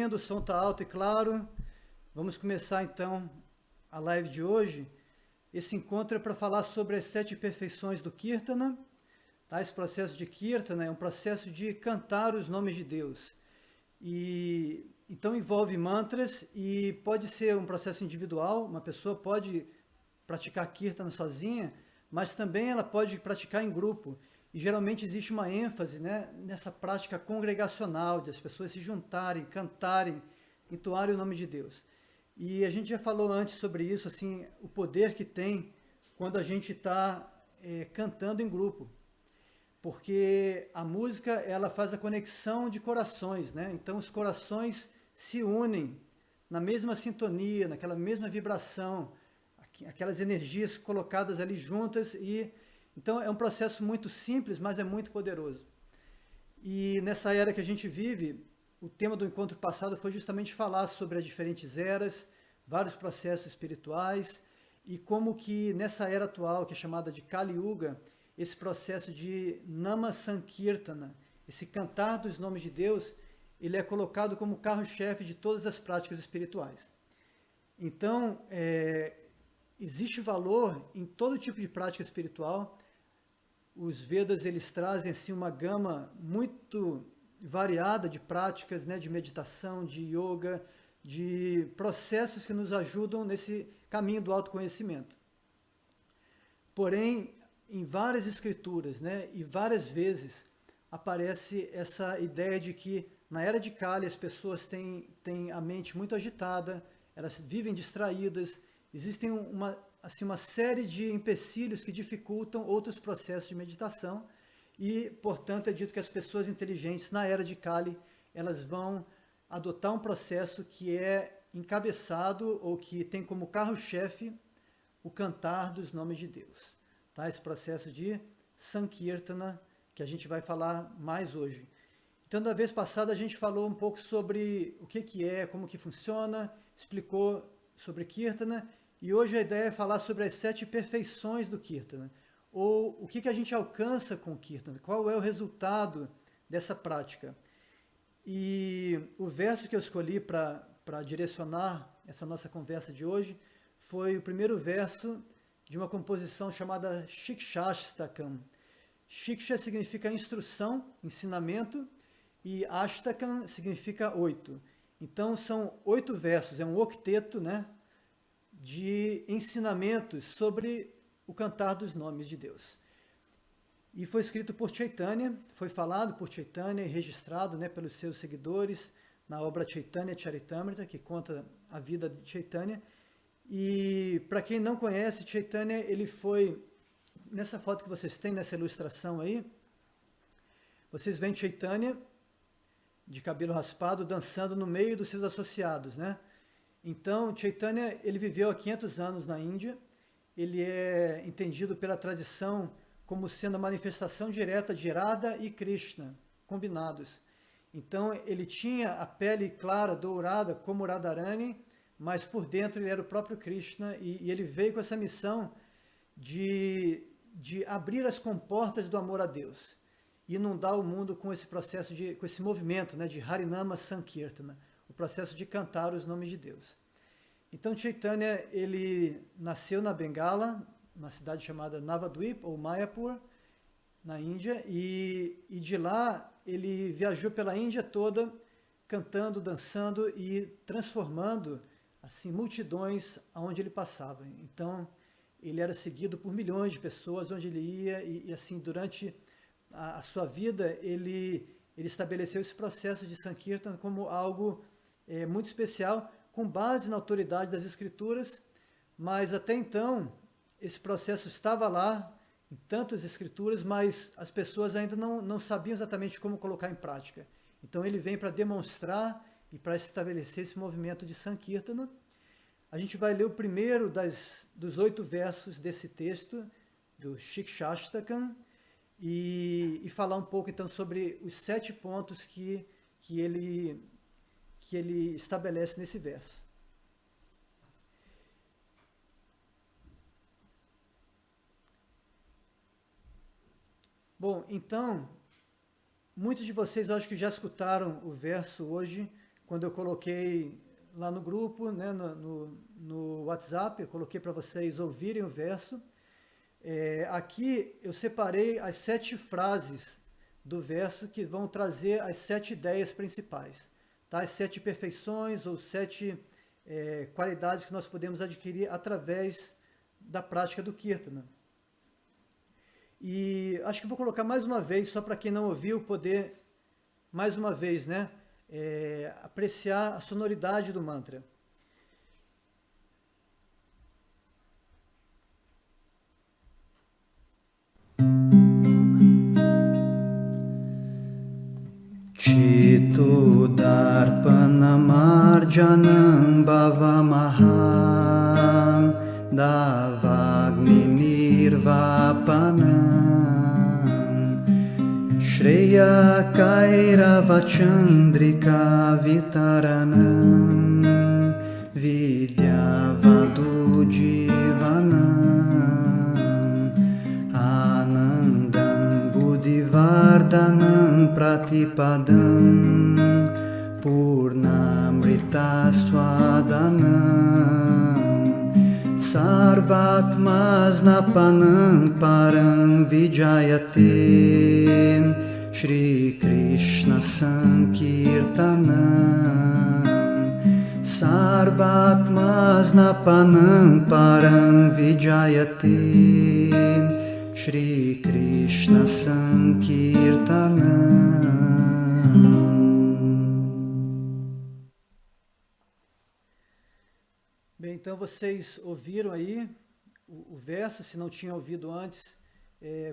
O som está alto e claro. Vamos começar então a live de hoje. Esse encontro é para falar sobre as 7 perfeições do Kirtana. Tá? Esse processo de Kirtana é um processo de cantar os nomes de Deus. E então envolve mantras e pode ser um processo individual. Uma pessoa pode praticar Kirtana sozinha, mas também ela pode praticar em grupo. E geralmente existe uma ênfase, né, nessa prática congregacional, de as pessoas se juntarem, cantarem, entoarem o nome de Deus. E a gente já falou antes sobre isso, assim, o poder que tem quando a gente está cantando em grupo. Porque a música, ela faz a conexão de corações, né? Então os corações se unem na mesma sintonia, naquela mesma vibração, aquelas energias colocadas ali juntas e então é um processo muito simples, mas é muito poderoso. E nessa era que a gente vive, o tema do encontro passado foi justamente falar sobre as diferentes eras, vários processos espirituais e como que nessa era atual, que é chamada de Kali Yuga, esse processo de Nama Sankirtana, esse cantar dos nomes de Deus, ele é colocado como carro-chefe de todas as práticas espirituais. Então, existe valor em todo tipo de prática espiritual. Os Vedas, eles trazem assim uma gama muito variada de práticas, né, de meditação, de yoga, de processos que nos ajudam nesse caminho do autoconhecimento. Porém, em várias escrituras, né, e várias vezes aparece essa ideia de que na era de Kali as pessoas têm a mente muito agitada, elas vivem distraídas, existem uma série de empecilhos que dificultam outros processos de meditação e, portanto, é dito que as pessoas inteligentes na era de Kali, elas vão adotar um processo que é encabeçado ou que tem como carro-chefe o cantar dos nomes de Deus. Tá? Esse processo de Sankirtana, que a gente vai falar mais hoje. Então, da vez passada, a gente falou um pouco sobre o que é, como que funciona, explicou sobre Kirtana, e hoje a ideia é falar sobre as 7 perfeições do Kirtana, ou o que a gente alcança com o Kirtana, qual é o resultado dessa prática. E o verso que eu escolhi para direcionar essa nossa conversa de hoje foi o primeiro verso de uma composição chamada Shikshastakam. Shiksha significa instrução, ensinamento, e Ashtakam significa 8. Então são 8 versos, é um octeto, né, de ensinamentos sobre o cantar dos nomes de Deus. E foi escrito por Chaitanya, foi falado por Chaitanya e registrado, né, pelos seus seguidores na obra Chaitanya Charitamrita, que conta a vida de Chaitanya. E para quem não conhece, Chaitanya, ele foi, nessa foto que vocês têm, nessa ilustração aí, vocês veem Chaitanya de cabelo raspado dançando no meio dos seus associados, né? Então, Chaitanya, ele viveu há 500 anos na Índia, ele é entendido pela tradição como sendo a manifestação direta de Radha e Krishna, combinados. Então, ele tinha a pele clara, dourada, como Radharani, mas por dentro ele era o próprio Krishna, e ele veio com essa missão de abrir as comportas do amor a Deus, e inundar o mundo com esse processo, com esse movimento, né, de Harinama Sankirtana, o processo de cantar os nomes de Deus. Então Chaitanya, ele nasceu na Bengala, na cidade chamada Navadvip, ou Mayapur, na Índia, e de lá ele viajou pela Índia toda, cantando, dançando e transformando assim multidões aonde ele passava. Então ele era seguido por milhões de pessoas onde ele ia, e assim durante a sua vida ele estabeleceu esse processo de Sankirtan como algo muito especial, com base na autoridade das escrituras, mas até então esse processo estava lá em tantas escrituras, mas as pessoas ainda não sabiam exatamente como colocar em prática. Então ele vem para demonstrar e para estabelecer esse movimento de Sankirtana. A gente vai ler o primeiro dos 8 versos desse texto, do Shikshastakam, e falar um pouco então sobre os 7 pontos que ele estabelece nesse verso. Bom, então, muitos de vocês acho que já escutaram o verso hoje quando eu coloquei lá no grupo, né, no WhatsApp, eu coloquei para vocês ouvirem o verso. Aqui eu separei as 7 frases do verso que vão trazer as 7 ideias principais, tá? As 7 perfeições ou 7 qualidades que nós podemos adquirir através da prática do Kirtana. E acho que vou colocar mais uma vez, só para quem não ouviu poder, mais uma vez, né, apreciar a sonoridade do mantra. Chitu darpanamarjanam bhavamaham davagni nirvapanam Shreya Kairavachandrika Vitaranam Vidyavadu Jivanam Anandam Buddhivardhanam Pratipadam Purnamrita Swadanam Sarvatmasnapanam Param Vijayate Shri Krishna Sankirtanam Sarvatmasnapanam Param Vijayate Shri Krishna Sankirtanam. Bem, então vocês ouviram aí o verso, se não tinham ouvido antes,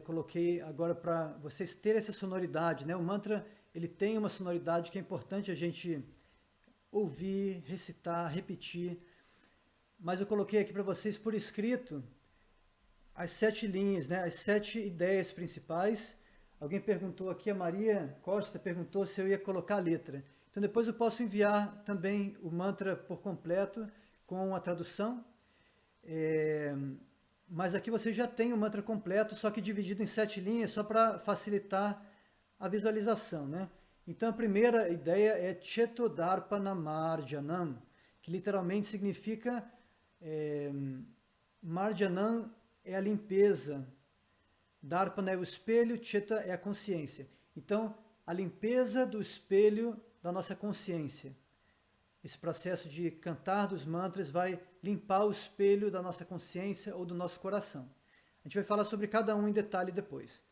coloquei agora para vocês terem essa sonoridade, né? O mantra, ele tem uma sonoridade que é importante a gente ouvir, recitar, repetir, mas eu coloquei aqui para vocês por escrito as 7 linhas, né? As 7 ideias principais. Alguém perguntou aqui, a Maria Costa perguntou se eu ia colocar a letra. Então depois eu posso enviar também o mantra por completo com a tradução. Mas aqui você já tem o mantra completo, só que dividido em 7 linhas, só para facilitar a visualização, né? Então a primeira ideia é Chetodarpanamarjanam, que literalmente significa Marjanam é a limpeza, Darpana é o espelho, Cheta é a consciência. Então, a limpeza do espelho da nossa consciência. Esse processo de cantar dos mantras vai limpar o espelho da nossa consciência ou do nosso coração. A gente vai falar sobre cada um em detalhe depois.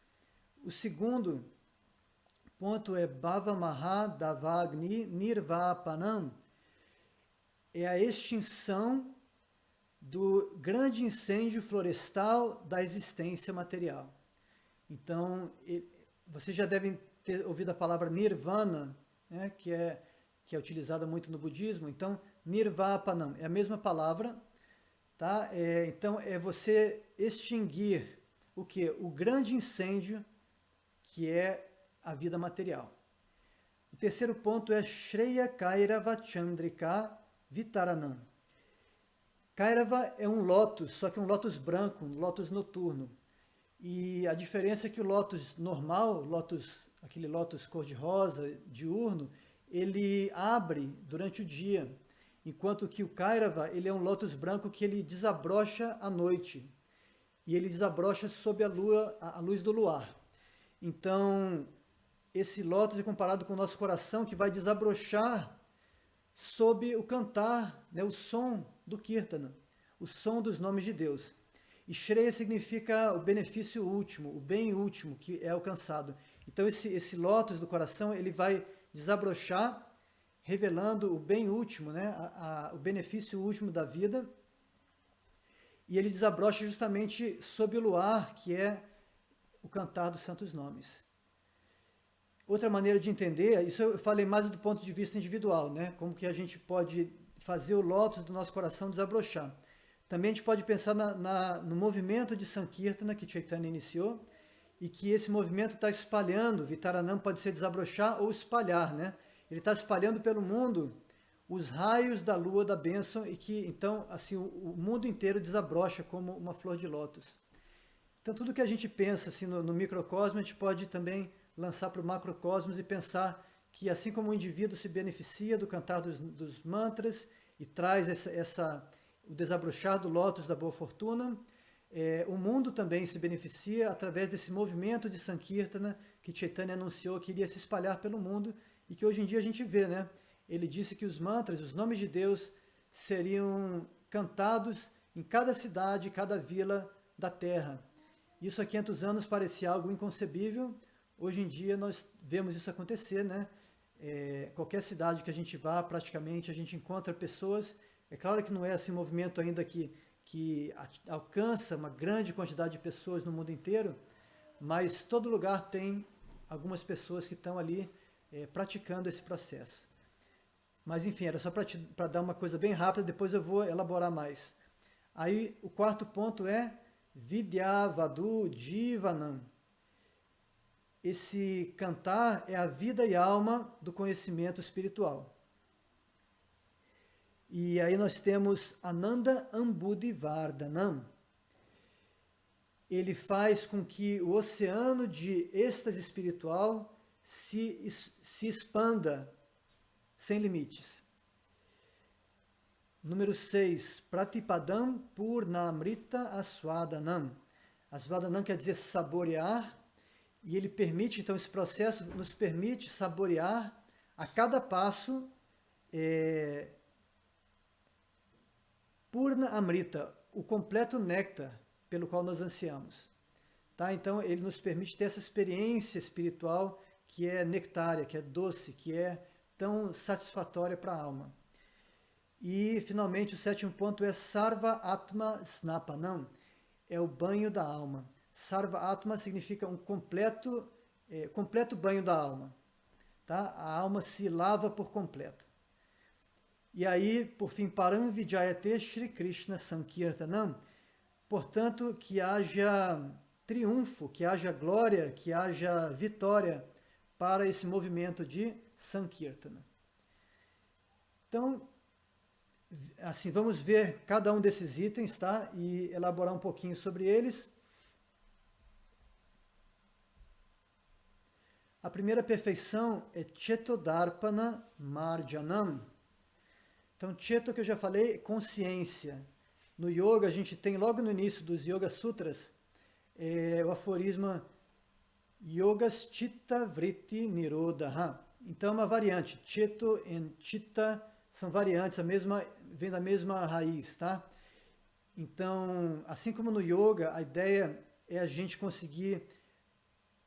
O segundo ponto é Bhavamaha Davagni Nirvapanam, é a extinção do grande incêndio florestal da existência material. Então, vocês já devem ter ouvido a palavra Nirvana, né, que é utilizada muito no budismo. Então, Nirvapanam é a mesma palavra, tá? Então, é você extinguir o quê? O grande incêndio que é a vida material. O terceiro ponto é Shreya Kairavachandrika Vitaranam. Kairava é um lótus, só que um lótus branco, um lótus noturno. E a diferença é que o lótus normal, aquele lótus cor-de-rosa, diurno, ele abre durante o dia, enquanto que o Kairava, ele é um lótus branco que ele desabrocha à noite, e ele desabrocha sob a luz do luar. Então, esse lótus é comparado com o nosso coração, que vai desabrochar sob o cantar, né, o som do Kirtana, o som dos nomes de Deus. E Shreya significa o benefício último, o bem último que é alcançado. Então, esse lótus do coração, ele vai desabrochar, revelando o bem último, né? O benefício último da vida, e ele desabrocha justamente sob o luar, que é o cantar dos santos nomes. Outra maneira de entender, isso eu falei mais do ponto de vista individual, né? Como que a gente pode fazer o lótus do nosso coração desabrochar. Também a gente pode pensar no movimento de Sankirtana que Chaitanya iniciou, e que esse movimento está espalhando, Vitaranam pode ser desabrochar ou espalhar, né? Ele está espalhando pelo mundo os raios da lua da bênção, e que então assim o mundo inteiro desabrocha como uma flor de lótus. Então tudo que a gente pensa assim, no microcosmo, a gente pode também lançar para o macrocosmos e pensar que assim como o indivíduo se beneficia do cantar dos mantras e traz o desabrochar do lótus da boa fortuna, o mundo também se beneficia através desse movimento de Sankirtana que Chaitanya anunciou que iria se espalhar pelo mundo e que hoje em dia a gente vê, né? Ele disse que os mantras, os nomes de Deus, seriam cantados em cada cidade, cada vila da Terra. Isso há 500 anos parecia algo inconcebível. Hoje em dia nós vemos isso acontecer, né? Qualquer cidade que a gente vá, praticamente, a gente encontra pessoas. É claro que não é assim um movimento ainda que alcança uma grande quantidade de pessoas no mundo inteiro, mas todo lugar tem algumas pessoas que estão ali praticando esse processo. Mas enfim, era só para dar uma coisa bem rápida, depois eu vou elaborar mais. Aí o quarto ponto é Vidya Vadu Jivanam. Esse cantar é a vida e alma do conhecimento espiritual. E aí nós temos Ananda Ambudivardhanam. Ele faz com que o oceano de êxtase espiritual se expanda sem limites. Número 6, Pratipadam Purnamrita Aswadanam. Aswadanam quer dizer saborear, e ele permite, então esse processo nos permite saborear a cada passo Purna Amrita, o completo néctar pelo qual nós ansiamos. Tá? Então ele nos permite ter essa experiência espiritual que é nectária, que é doce, que é tão satisfatória para a alma. E, finalmente, o sétimo ponto é Sarva Atma Snapanam, é o banho da alma. Sarva Atma significa um completo banho da alma. Tá? A alma se lava por completo. E aí, por fim, Param Vijayate Shri Krishna Sankirtanam, portanto, que haja triunfo, que haja glória, que haja vitória para esse movimento de Sankirtana. Então, assim, vamos ver cada um desses itens, tá? E elaborar um pouquinho sobre eles. A primeira perfeição é Chetodarpana Marjanam. Então, Cheto, que eu já falei, consciência. No yoga, a gente tem logo no início dos Yoga Sutras, o aforisma Yogas Chitta Vritti Nirodha. Então, é uma variante. Cheto e Chitta são variantes, vem da mesma raiz, tá? Então, assim como no yoga, a ideia é a gente conseguir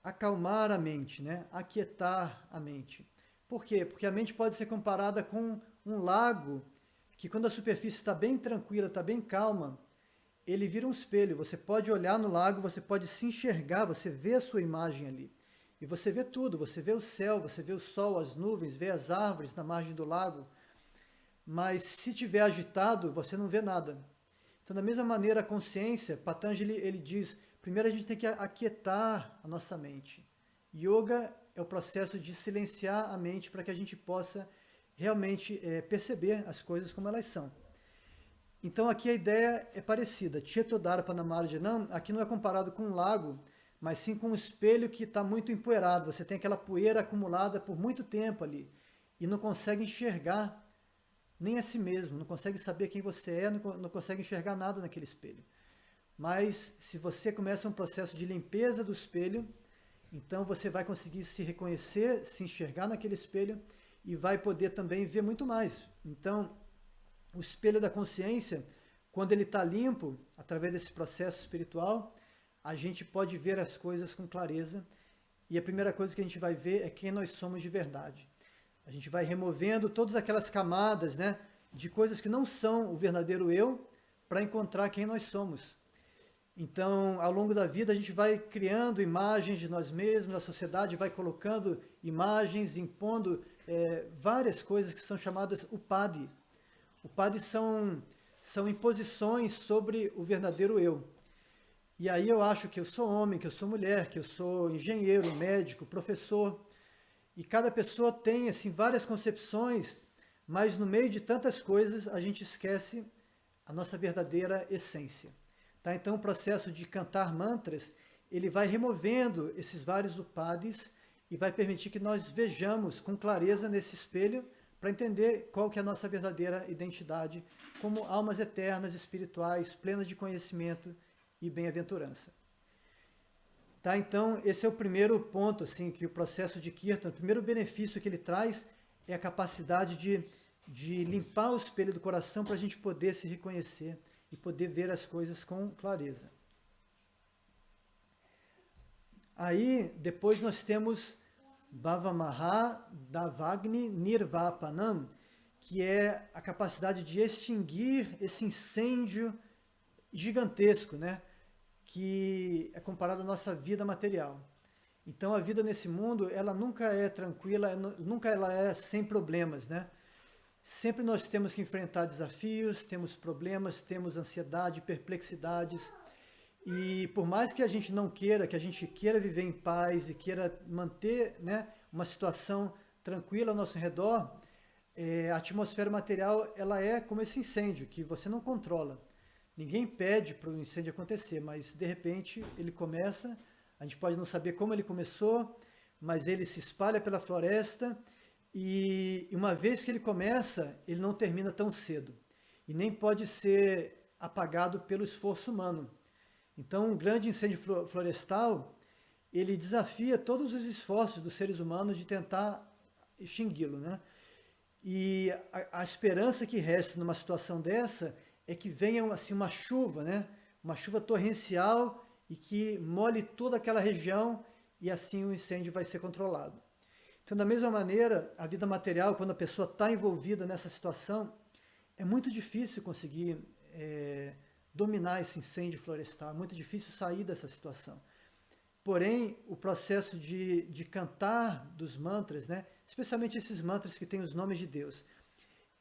acalmar a mente, né? Aquietar a mente. Por quê? Porque a mente pode ser comparada com um lago que, quando a superfície está bem tranquila, está bem calma, ele vira um espelho. Você pode olhar no lago, você pode se enxergar, você vê a sua imagem ali. E você vê tudo, você vê o céu, você vê o sol, as nuvens, vê as árvores na margem do lago. Mas se estiver agitado, você não vê nada. Então, da mesma maneira, a consciência, Patanjali, ele diz, primeiro a gente tem que aquietar a nossa mente. Yoga é o processo de silenciar a mente para que a gente possa realmente perceber as coisas como elas são. Então, aqui a ideia é parecida. Chetodarpana Marjanam, aqui não é comparado com um lago, mas sim com um espelho que está muito empoeirado. Você tem aquela poeira acumulada por muito tempo ali e não consegue enxergar nem a si mesmo, não consegue saber quem você é, não consegue enxergar nada naquele espelho. Mas se você começa um processo de limpeza do espelho, então você vai conseguir se reconhecer, se enxergar naquele espelho e vai poder também ver muito mais. Então, o espelho da consciência, quando ele está limpo, através desse processo espiritual, a gente pode ver as coisas com clareza. E a primeira coisa que a gente vai ver é quem nós somos de verdade. A gente vai removendo todas aquelas camadas, né, de coisas que não são o verdadeiro eu, para encontrar quem nós somos. Então, ao longo da vida, a gente vai criando imagens de nós mesmos, a sociedade vai colocando imagens, impondo várias coisas que são chamadas upadi. Upadi são imposições sobre o verdadeiro eu. E aí eu acho que eu sou homem, que eu sou mulher, que eu sou engenheiro, médico, professor. E cada pessoa tem assim, várias concepções, mas no meio de tantas coisas a gente esquece a nossa verdadeira essência. Tá? Então o processo de cantar mantras, ele vai removendo esses vários upadis e vai permitir que nós vejamos com clareza nesse espelho para entender qual que é a nossa verdadeira identidade como almas eternas, espirituais, plenas de conhecimento e bem-aventurança. Tá, então, esse é o primeiro ponto, assim, que o processo de Kirtan, o primeiro benefício que ele traz é a capacidade de limpar o espelho do coração para a gente poder se reconhecer e poder ver as coisas com clareza. Aí, depois nós temos Bhavamaha Davagni Nirvapanam, que é a capacidade de extinguir esse incêndio gigantesco, né? Que é comparado à nossa vida material. Então a vida nesse mundo, ela nunca é tranquila, nunca ela é sem problemas, né? Sempre nós temos que enfrentar desafios, temos problemas, temos ansiedade, perplexidades. E por mais que a gente não queira, que a gente queira viver em paz e queira manter, né, uma situação tranquila ao nosso redor, a atmosfera material, ela é como esse incêndio, que você não controla. Ninguém pede para o incêndio acontecer, mas de repente ele começa, a gente pode não saber como ele começou, mas ele se espalha pela floresta e uma vez que ele começa, ele não termina tão cedo e nem pode ser apagado pelo esforço humano. Então, um grande incêndio florestal, ele desafia todos os esforços dos seres humanos de tentar extingui-lo, né? E a esperança que resta numa situação dessa é que venha assim, uma chuva, né? Uma chuva torrencial e que molhe toda aquela região e assim o incêndio vai ser controlado. Então, da mesma maneira, a vida material, quando a pessoa está envolvida nessa situação, é muito difícil conseguir dominar esse incêndio florestal, é muito difícil sair dessa situação. Porém, o processo de cantar dos mantras, né? Especialmente esses mantras que têm os nomes de Deus,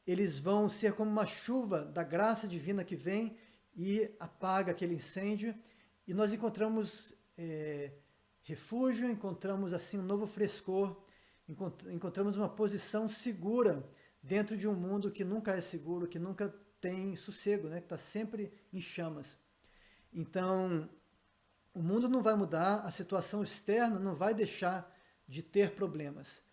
eles vão ser como uma chuva da graça divina que vem e apaga aquele incêndio, e nós encontramos refúgio, encontramos assim um novo frescor, encontramos uma posição segura dentro de um mundo que nunca é seguro, que nunca tem sossego, né? Que está sempre em chamas. Então, o mundo não vai mudar, a situação externa não vai deixar de ter problemas,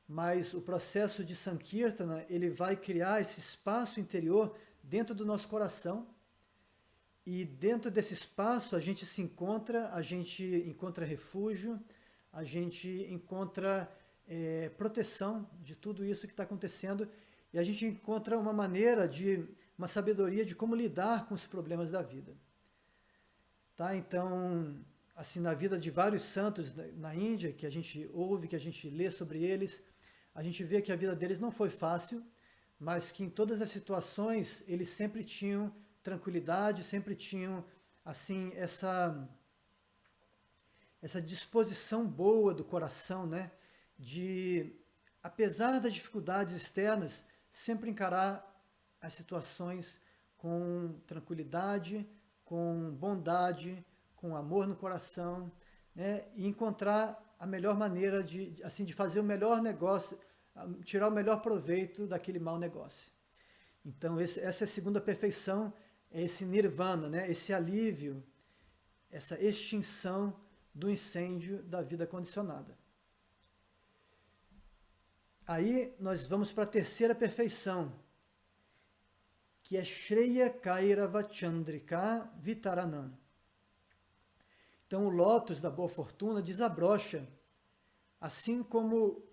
mas o processo de Sankirtana, ele vai criar esse espaço interior dentro do nosso coração, e dentro desse espaço a gente encontra refúgio, a gente encontra proteção de tudo isso que está acontecendo, e a gente encontra uma sabedoria de como lidar com os problemas da vida. Tá? Então, assim, na vida de vários santos na Índia, que a gente ouve, que a gente lê sobre eles, a gente vê que a vida deles não foi fácil, mas que em todas as situações eles sempre tinham tranquilidade, sempre tinham assim essa disposição boa do coração, né? De, apesar das dificuldades externas, sempre encarar as situações com tranquilidade, com bondade, com amor no coração, né? E encontrar a melhor maneira de fazer o melhor negócio, tirar o melhor proveito daquele mau negócio. Então, essa é a segunda perfeição, é esse nirvana, né? Esse alívio, essa extinção do incêndio da vida condicionada. Aí nós vamos para a terceira perfeição, que é Shreya Kairava Chandrika Vitaranam. Então o lótus da boa fortuna desabrocha, assim como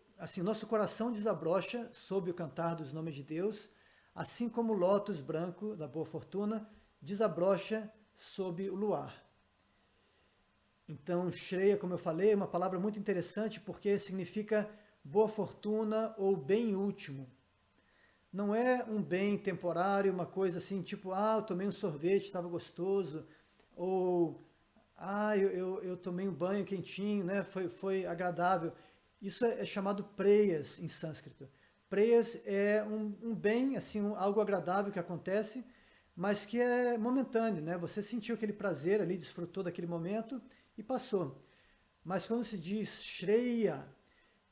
nosso coração desabrocha sob o cantar dos nomes de Deus, assim como o lótus branco da boa fortuna desabrocha sob o luar. Então Shreya, como eu falei, é uma palavra muito interessante porque significa boa fortuna ou bem último. Não é um bem temporário, uma coisa assim, tipo, eu tomei um sorvete, estava gostoso, ou, eu tomei um banho quentinho, né, foi agradável. Isso é chamado preyas em sânscrito. Preyas é um bem, assim, algo agradável que acontece, mas que é momentâneo, né? Você sentiu aquele prazer ali, desfrutou daquele momento e passou. Mas quando se diz Shreya,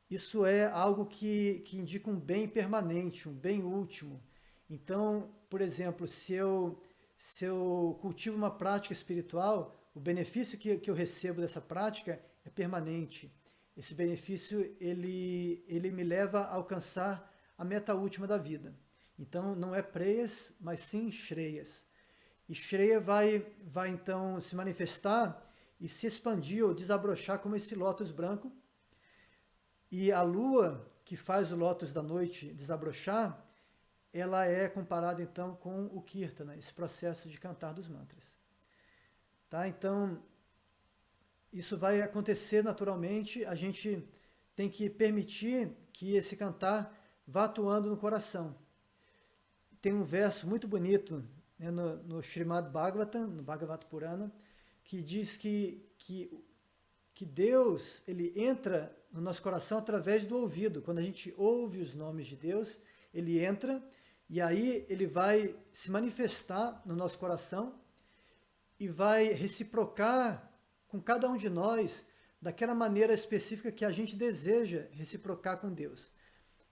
isso é algo que indica um bem permanente, um bem último. Então, por exemplo, se eu cultivo uma prática espiritual, o benefício que eu recebo dessa prática é permanente. esse benefício ele me leva a alcançar a meta última da vida. Então não é preyas, mas sim shreyas. E shreya vai então se manifestar e se expandir ou desabrochar como esse lótus branco. E a lua que faz o lótus da noite desabrochar, ela é comparada então com o kirtana, esse processo de cantar dos mantras. Tá? Então, isso vai acontecer naturalmente, a gente tem que permitir que esse cantar vá atuando no coração. Tem um verso muito bonito, né, no Srimad Bhagavatam, no Bhagavata Purana, que diz que Deus ele entra no nosso coração através do ouvido. Quando a gente ouve os nomes de Deus, ele entra e aí ele vai se manifestar no nosso coração e vai reciprocar com cada um de nós daquela maneira específica que a gente deseja reciprocar com Deus.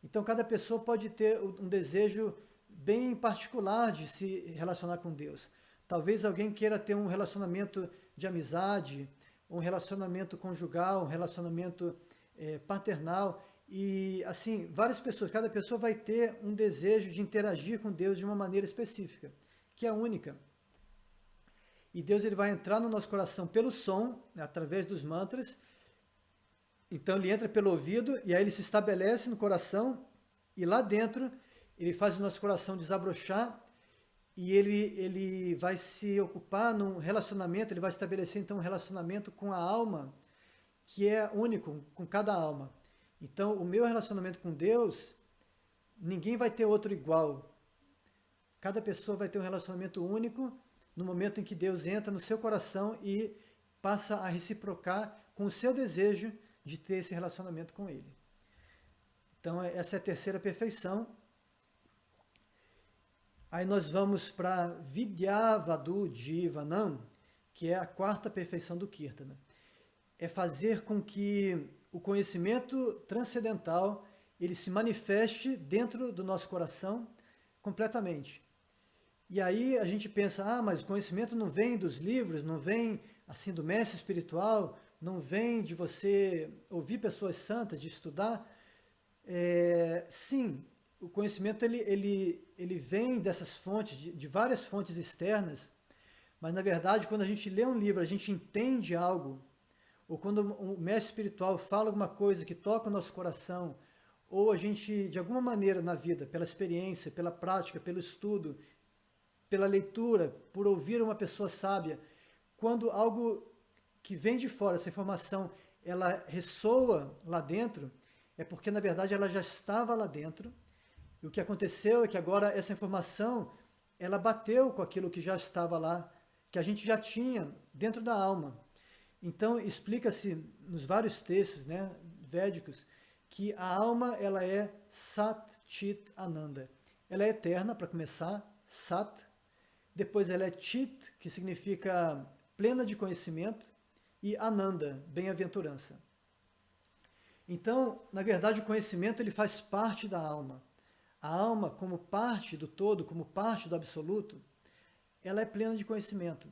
Então cada pessoa pode ter um desejo bem particular de se relacionar com Deus. Talvez alguém queira ter um relacionamento de amizade, um relacionamento conjugal, um relacionamento paternal, e assim, várias pessoas, cada pessoa vai ter um desejo de interagir com Deus de uma maneira específica, que é única. E Deus ele vai entrar no nosso coração pelo som, né, através dos mantras. Então ele entra pelo ouvido e aí ele se estabelece no coração e lá dentro ele faz o nosso coração desabrochar e ele vai se ocupar num relacionamento, ele vai estabelecer então um relacionamento com a alma que é único, com cada alma. Então o meu relacionamento com Deus, ninguém vai ter outro igual. Cada pessoa vai ter um relacionamento único no momento em que Deus entra no seu coração e passa a reciprocar com o seu desejo de ter esse relacionamento com Ele. Então essa é a terceira perfeição. Aí nós vamos para Vidyavadu Jivanam, que é a quarta perfeição do Kirtana. É fazer com que o conhecimento transcendental ele se manifeste dentro do nosso coração completamente. E aí a gente pensa, mas o conhecimento não vem dos livros, não vem assim do mestre espiritual, não vem de você ouvir pessoas santas, de estudar. Sim, o conhecimento ele vem dessas fontes, de várias fontes externas, mas na verdade quando a gente lê um livro, a gente entende algo, ou quando o mestre espiritual fala alguma coisa que toca o nosso coração, ou a gente de alguma maneira na vida, pela experiência, pela prática, pelo estudo, pela leitura, por ouvir uma pessoa sábia, quando algo que vem de fora, essa informação, ela ressoa lá dentro, é porque na verdade ela já estava lá dentro. E o que aconteceu é que agora essa informação, ela bateu com aquilo que já estava lá, que a gente já tinha dentro da alma. Então explica-se nos vários textos, né, védicos, que a alma ela é Sat Chit Ananda. Ela é eterna para começar, Sat. Depois ela é Chit, que significa plena de conhecimento, e Ananda, bem-aventurança. Então, na verdade, o conhecimento ele faz parte da alma. A alma, como parte do todo, como parte do absoluto, ela é plena de conhecimento.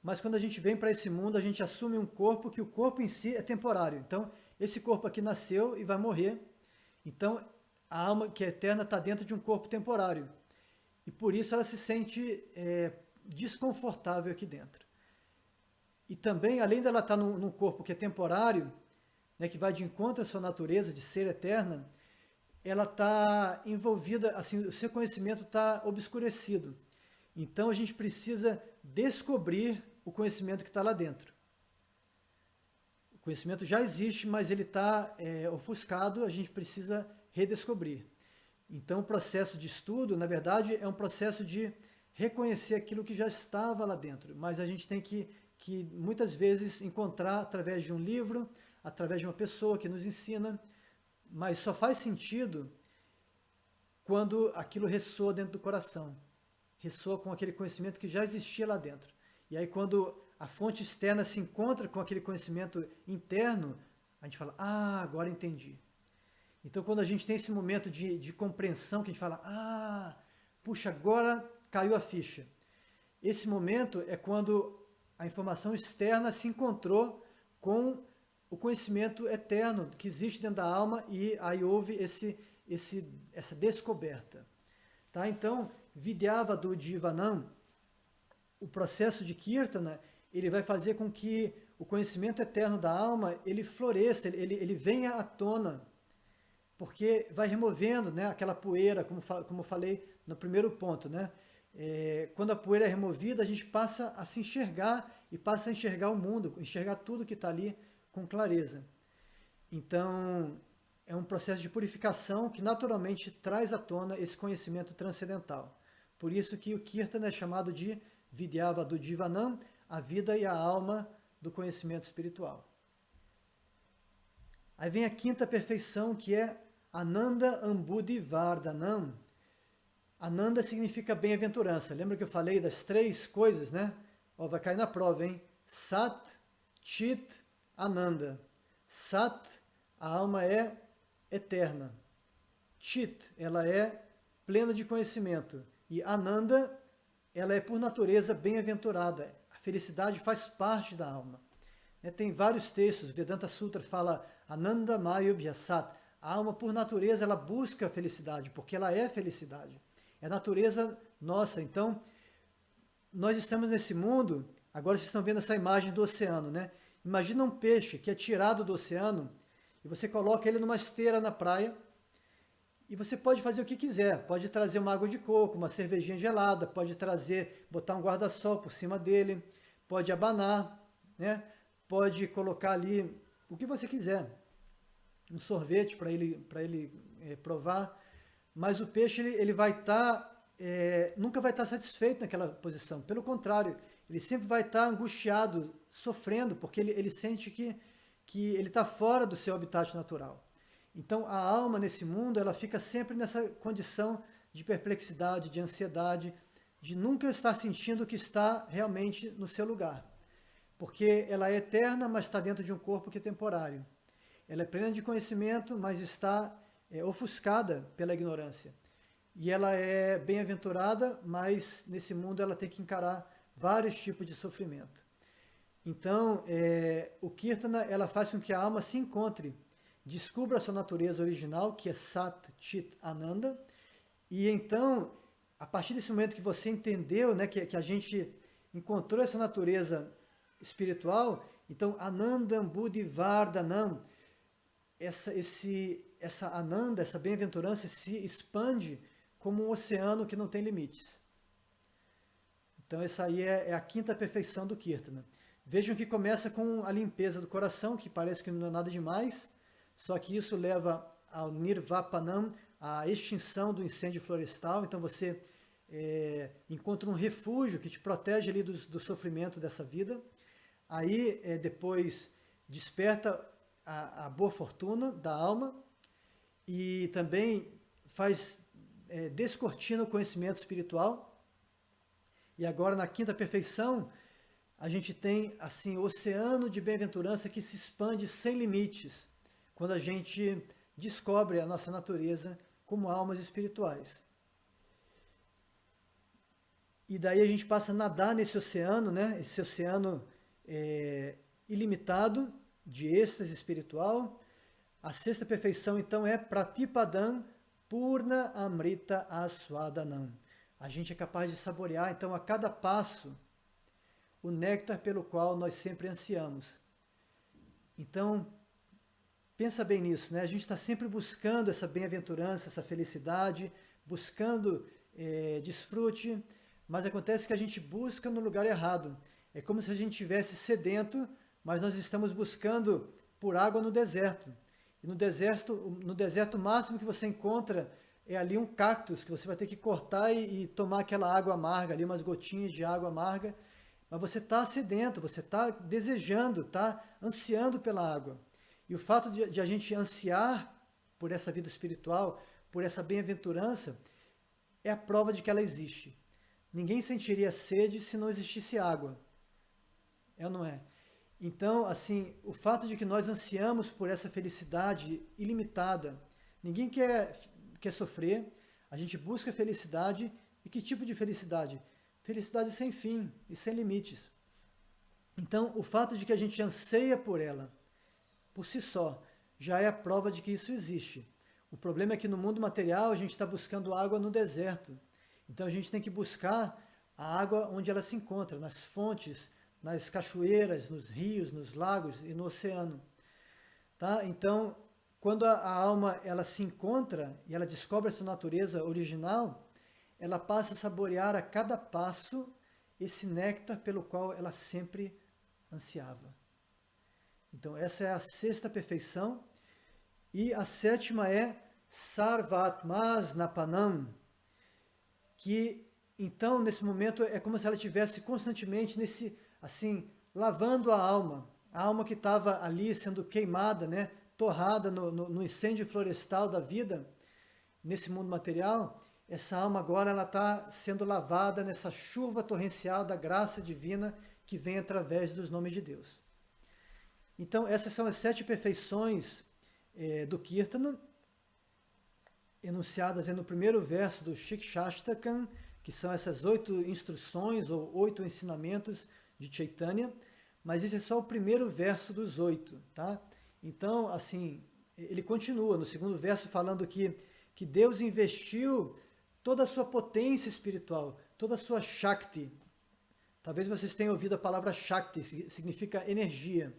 Mas quando a gente vem para esse mundo, a gente assume um corpo que o corpo em si é temporário. Então, esse corpo aqui nasceu e vai morrer. Então, a alma que é eterna está dentro de um corpo temporário. E por isso ela se sente desconfortável aqui dentro. E também, além dela estar num corpo que é temporário, né, que vai de encontro à sua natureza de ser eterna, ela está envolvida, assim, o seu conhecimento está obscurecido. Então a gente precisa descobrir o conhecimento que está lá dentro. O conhecimento já existe, mas ele está ofuscado, a gente precisa redescobrir. Então o processo de estudo, na verdade, é um processo de reconhecer aquilo que já estava lá dentro, mas a gente tem que muitas vezes encontrar através de um livro, através de uma pessoa que nos ensina, mas só faz sentido quando aquilo ressoa dentro do coração, ressoa com aquele conhecimento que já existia lá dentro. E aí quando a fonte externa se encontra com aquele conhecimento interno, a gente fala, agora entendi. Então quando a gente tem esse momento de compreensão, que a gente fala, puxa, agora caiu a ficha. Esse momento é quando a informação externa se encontrou com o conhecimento eterno que existe dentro da alma, e aí houve essa descoberta. Tá? Então, Vidyavadu Jivanam, o processo de Kirtana, ele vai fazer com que o conhecimento eterno da alma, ele floresça, ele venha à tona, porque vai removendo, né, aquela poeira, como eu falei no primeiro ponto, né? Quando a poeira é removida, a gente passa a se enxergar, e passa a enxergar o mundo, enxergar tudo que está ali com clareza. Então, é um processo de purificação que naturalmente traz à tona esse conhecimento transcendental. Por isso que o Kirtana é chamado de Vidyavadu Jivanam, a vida e a alma do conhecimento espiritual. Aí vem a quinta perfeição, que é Ananda Ambudhi Vardhanam. Ananda significa bem-aventurança. Lembra que eu falei das 3 coisas, né? Ó, vai cair na prova, hein? Sat, Chit, Ananda. Sat, a alma é eterna. Chit, ela é plena de conhecimento. E Ananda, ela é por natureza bem-aventurada. A felicidade faz parte da alma. Tem vários textos, Vedanta Sutra fala Ananda Mayubhyasat. A alma, por natureza, ela busca a felicidade, porque ela é felicidade. É a natureza nossa. Então, nós estamos nesse mundo, agora vocês estão vendo essa imagem do oceano, né? Imagina um peixe que é tirado do oceano e você coloca ele numa esteira na praia e você pode fazer o que quiser. Pode trazer uma água de coco, uma cervejinha gelada, pode botar um guarda-sol por cima dele, pode abanar, né? Pode colocar ali o que você quiser. Um sorvete para ele provar. Mas o peixe ele vai nunca vai estar satisfeito naquela posição. Pelo contrário, ele sempre vai estar angustiado, sofrendo, porque ele sente que ele está fora do seu habitat natural. Então, a alma nesse mundo, ela fica sempre nessa condição de perplexidade, de ansiedade, de nunca estar sentindo que está realmente no seu lugar. Porque ela é eterna, mas está dentro de um corpo que é temporário. Ela é plena de conhecimento, mas está ofuscada pela ignorância. E ela é bem-aventurada, mas nesse mundo ela tem que encarar vários tipos de sofrimento. Então, o Kirtana, ela faz com que a alma se encontre, descubra a sua natureza original, que é Sat, Chit, Ananda, e então, a partir desse momento que você entendeu, né, que a gente encontrou essa natureza espiritual, então, Ananda Ambudhi Vardhanam, essa Ananda, essa bem-aventurança se expande como um oceano que não tem limites. Então essa aí é a quinta perfeição do Kirtana. Vejam que começa com a limpeza do coração, que parece que não é nada demais, só que isso leva ao Nirvapanam, a extinção do incêndio florestal. Então você encontra um refúgio que te protege ali do sofrimento dessa vida. Aí depois desperta a boa fortuna da alma e também descortina o conhecimento espiritual. E agora, na quinta perfeição, a gente tem assim o oceano de bem-aventurança que se expande sem limites, quando a gente descobre a nossa natureza como almas espirituais. E daí a gente passa a nadar nesse oceano, né? Esse oceano ilimitado, de êxtase espiritual. A sexta perfeição, então, é Pratipadam Purna Amrita Aswadanam. A gente é capaz de saborear, então, a cada passo, o néctar pelo qual nós sempre ansiamos. Então, pensa bem nisso, né? A gente está sempre buscando essa bem-aventurança, essa felicidade, buscando desfrute, mas acontece que a gente busca no lugar errado. É como se a gente estivesse sedento, mas nós estamos buscando por água no deserto. E no deserto o máximo que você encontra é ali um cactus, que você vai ter que cortar e tomar aquela água amarga, ali umas gotinhas de água amarga. Mas você está sedento, você está desejando, está ansiando pela água. E o fato de a gente ansiar por essa vida espiritual, por essa bem-aventurança, é a prova de que ela existe. Ninguém sentiria sede se não existisse água. É ou não é? Então, assim, o fato de que nós ansiamos por essa felicidade ilimitada, ninguém quer sofrer, a gente busca felicidade. E que tipo de felicidade? Felicidade sem fim e sem limites. Então, o fato de que a gente anseia por ela, por si só, já é a prova de que isso existe. O problema é que no mundo material a gente está buscando água no deserto. Então a gente tem que buscar a água onde ela se encontra, nas fontes, nas cachoeiras, nos rios, nos lagos e no oceano. Tá? Então, quando a alma ela se encontra e ela descobre a sua natureza original, ela passa a saborear a cada passo esse néctar pelo qual ela sempre ansiava. Então, essa é a sexta perfeição. E a sétima é Sarvatmasnapanam, que então, nesse momento, é como se ela estivesse constantemente lavando a alma que estava ali sendo queimada, né, torrada no incêndio florestal da vida, nesse mundo material. Essa alma agora ela está sendo lavada nessa chuva torrencial da graça divina que vem através dos nomes de Deus. Então, essas são as 7 perfeições do Kirtana, enunciadas no primeiro verso do Shikshashtakam, que são essas 8 instruções ou 8 ensinamentos de Chaitanya, mas esse é só o primeiro verso dos 8, tá? Então, assim, ele continua no segundo verso falando que Deus investiu toda a sua potência espiritual, toda a sua Shakti. Talvez vocês tenham ouvido a palavra Shakti, significa energia.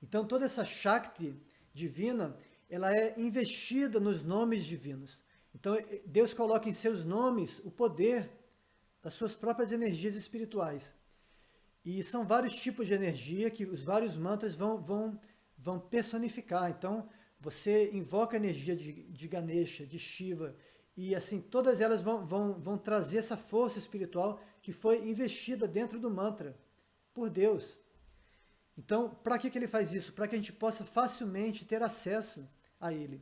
Então, toda essa Shakti divina, ela é investida nos nomes divinos. Então, Deus coloca em seus nomes o poder das suas próprias energias espirituais. E são vários tipos de energia que os vários mantras vão personificar. Então, você invoca a energia de Ganesha, de Shiva, e assim, todas elas vão trazer essa força espiritual que foi investida dentro do mantra, por Deus. Então, para que ele faz isso? Para que a gente possa facilmente ter acesso a ele.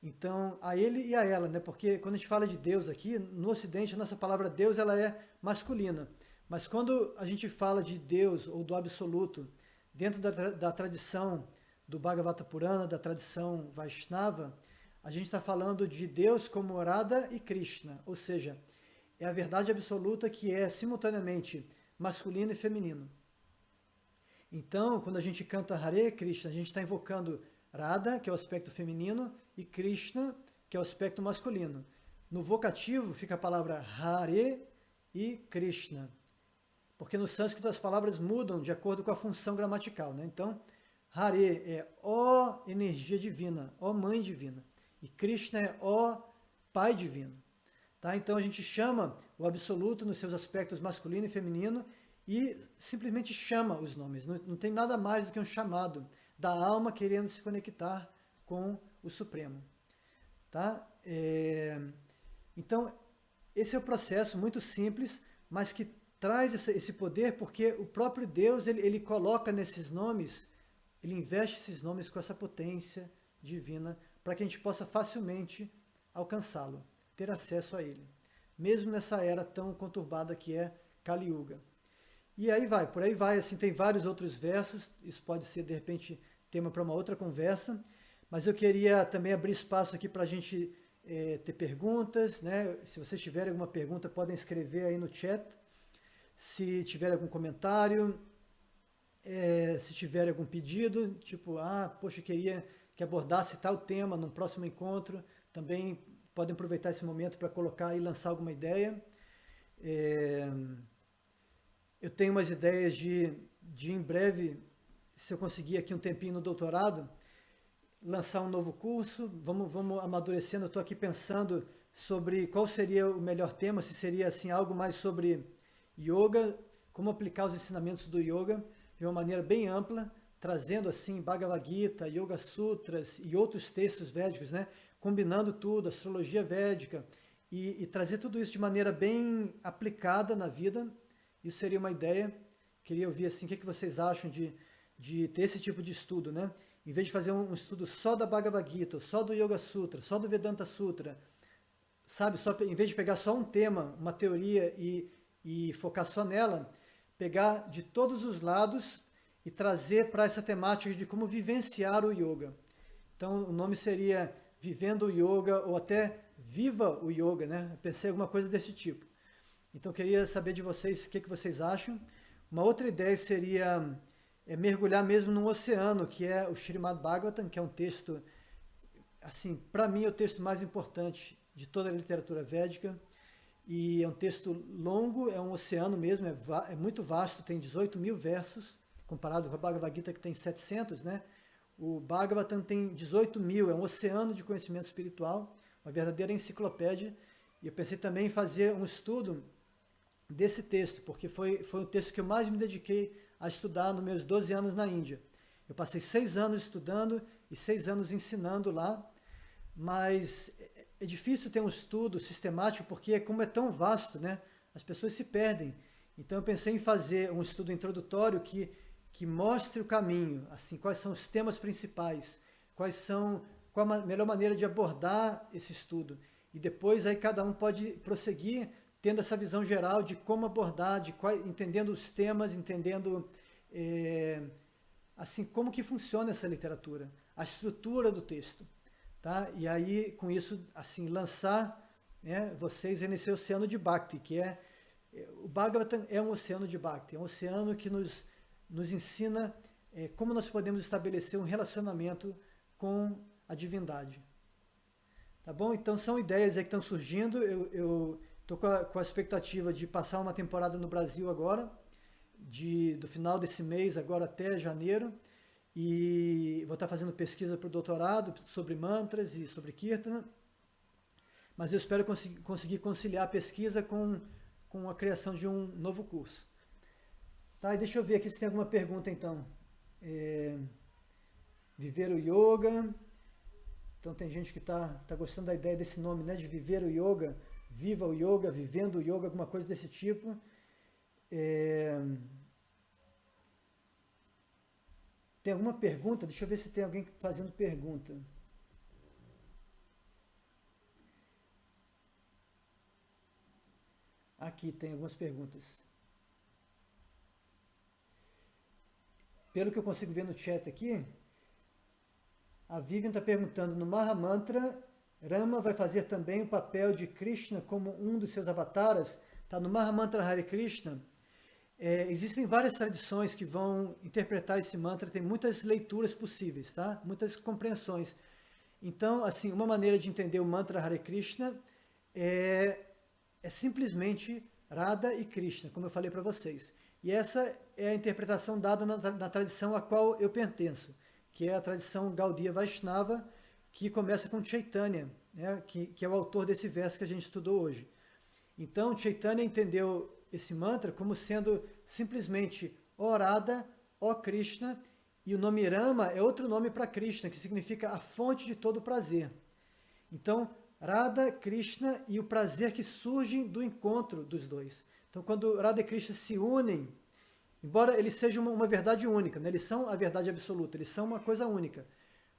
Então, a ele e a ela, né? Porque quando a gente fala de Deus aqui, no Ocidente, a nossa palavra Deus ela é masculina. Mas quando a gente fala de Deus ou do Absoluto, dentro da tradição do Bhagavata Purana, da tradição Vaishnava, a gente está falando de Deus como Radha e Krishna, ou seja, é a verdade absoluta que é simultaneamente masculino e feminino. Então, quando a gente canta Hare Krishna, a gente está invocando Radha, que é o aspecto feminino, e Krishna, que é o aspecto masculino. No vocativo fica a palavra Hare e Krishna, porque no sânscrito as palavras mudam de acordo com a função gramatical, né? Então, Hare é ó energia divina, ó mãe divina, e Krishna é ó pai divino. Tá? Então a gente chama o absoluto nos seus aspectos masculino e feminino e simplesmente chama os nomes. Não tem nada mais do que um chamado da alma querendo se conectar com o Supremo. Tá? Então, esse é o processo muito simples, mas que traz esse poder porque o próprio Deus ele coloca nesses nomes, ele investe esses nomes com essa potência divina para que a gente possa facilmente alcançá-lo, ter acesso a ele, mesmo nessa era tão conturbada que é Kali Yuga. E aí vai, por aí vai, assim, tem vários outros versos, isso pode ser, de repente, tema para uma outra conversa, mas eu queria também abrir espaço aqui para a gente ter perguntas, né? Se vocês tiverem alguma pergunta, podem escrever aí no chat, se tiver algum comentário, se tiver algum pedido, tipo, poxa, queria que abordasse tal tema num próximo encontro, também podem aproveitar esse momento para colocar e lançar alguma ideia. Eu tenho umas ideias de em breve, se eu conseguir aqui um tempinho no doutorado, lançar um novo curso, vamos amadurecendo. Eu estou aqui pensando sobre qual seria o melhor tema, se seria assim, algo mais sobre yoga, como aplicar os ensinamentos do yoga de uma maneira bem ampla, trazendo assim Bhagavad Gita, Yoga Sutras e outros textos védicos, né? Combinando tudo, astrologia védica, e trazer tudo isso de maneira bem aplicada na vida. Isso seria uma ideia. Queria ouvir assim, o que vocês acham de ter esse tipo de estudo, né? Em vez de fazer um estudo só da Bhagavad Gita, só do Yoga Sutra, só do Vedanta Sutra, sabe? Em vez de pegar só um tema, uma teoria e focar só nela, pegar de todos os lados e trazer para essa temática de como vivenciar o yoga. Então, o nome seria Vivendo o Yoga ou até Viva o Yoga, né? Eu pensei em alguma coisa desse tipo. Então, eu queria saber de vocês o que vocês acham. Uma outra ideia seria mergulhar mesmo num oceano, que é o Srimad Bhagavatam, que é um texto, assim, para mim é o texto mais importante de toda a literatura védica, e é um texto longo, é um oceano mesmo, é muito vasto, tem 18 mil versos, comparado com a Bhagavad Gita que tem 700, né? O Bhagavatam tem 18 mil, é um oceano de conhecimento espiritual, uma verdadeira enciclopédia, e eu pensei também em fazer um estudo desse texto, porque foi o texto que eu mais me dediquei a estudar nos meus 12 anos na Índia. Eu passei 6 anos estudando e 6 anos ensinando lá, mas é difícil ter um estudo sistemático, porque como é tão vasto, né, as pessoas se perdem. Então eu pensei em fazer um estudo introdutório que mostre o caminho, assim, quais são os temas principais, qual a melhor maneira de abordar esse estudo. E depois aí cada um pode prosseguir tendo essa visão geral de como abordar, entendendo os temas, entendendo assim como que funciona essa literatura, a estrutura do texto, tá? E aí com isso assim lançar, né, vocês nesse oceano de Bhakti, que o Bhagavatam é um oceano de Bhakti, é um oceano que nos ensina como nós podemos estabelecer um relacionamento com a divindade. Tá bom? Então são ideias aí que estão surgindo. Eu estou com a expectativa de passar uma temporada no Brasil agora, do final desse mês agora até janeiro, e vou estar fazendo pesquisa para o doutorado sobre mantras e sobre Kirtana, mas eu espero conseguir conciliar a pesquisa com a criação de um novo curso. Tá, e deixa eu ver aqui se tem alguma pergunta então. Viver o Yoga. Então tem gente que está gostando da ideia desse nome, né, de viver o yoga, viva o yoga, vivendo o yoga, alguma coisa desse tipo. Tem alguma pergunta? Deixa eu ver se tem alguém fazendo pergunta. Aqui tem algumas perguntas. Pelo que eu consigo ver no chat aqui, a Vivian está perguntando, no Mahamantra, Rama vai fazer também o papel de Krishna como um dos seus avataras? Tá, no Mahamantra Hare Krishna, existem várias tradições que vão interpretar esse mantra, tem muitas leituras possíveis, tá? Muitas compreensões. Então, assim, uma maneira de entender o mantra Hare Krishna é simplesmente Radha e Krishna, como eu falei para vocês. E essa é a interpretação dada na tradição a qual eu pertenço, que é a tradição Gaudiya Vaishnava, que começa com Chaitanya, né, que é o autor desse verso que a gente estudou hoje. Então, Chaitanya entendeu esse mantra como sendo simplesmente ó Radha, ó Krishna, e o nome Rama é outro nome para Krishna, que significa a fonte de todo prazer. Então, Radha, Krishna e o prazer que surge do encontro dos dois. Então, quando Radha e Krishna se unem, embora eles sejam uma verdade única, né? Eles são a verdade absoluta, eles são uma coisa única,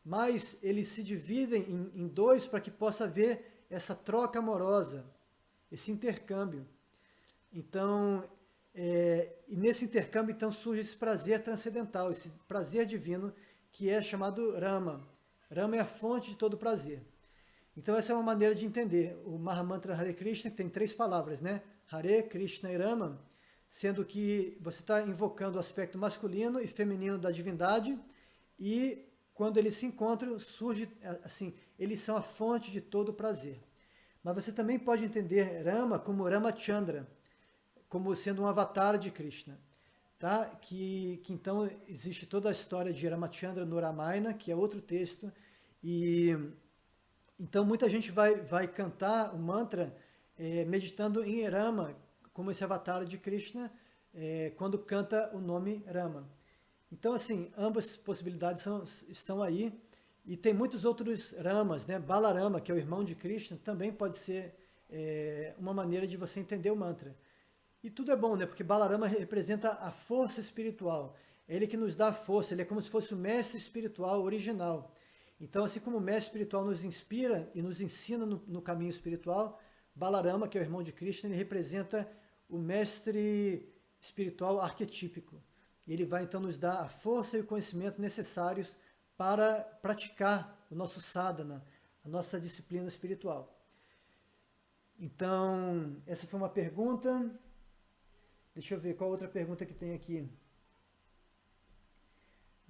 mas eles se dividem em dois para que possa haver essa troca amorosa, esse intercâmbio. Então, e nesse intercâmbio então surge esse prazer transcendental, esse prazer divino que é chamado Rama. Rama é a fonte de todo prazer. Então essa é uma maneira de entender o Mahamantra Hare Krishna, que tem 3 palavras, né? Hare, Krishna e Rama, sendo que você está invocando o aspecto masculino e feminino da divindade, e quando eles se encontram, surge assim, eles são a fonte de todo prazer. Mas você também pode entender Rama como Ramachandra, como sendo um avatar de Krishna. Tá? Que então existe toda a história de Ramachandra no Ramayana, que é outro texto, e então muita gente vai cantar o mantra meditando em Rama, como esse avatar de Krishna, quando canta o nome Rama. Então, assim, ambas possibilidades estão aí, e tem muitos outros Ramas, né? Balarama, que é o irmão de Krishna, também pode ser uma maneira de você entender o mantra. E tudo é bom, né? Porque Balarama representa a força espiritual. É ele que nos dá a força, ele é como se fosse o mestre espiritual original. Então, assim como o mestre espiritual nos inspira e nos ensina no caminho espiritual, Balarama, que é o irmão de Krishna, ele representa o mestre espiritual arquetípico. E ele vai então nos dar a força e o conhecimento necessários para praticar o nosso sadhana, a nossa disciplina espiritual. Então, essa foi uma pergunta. Deixa eu ver qual outra pergunta que tem aqui.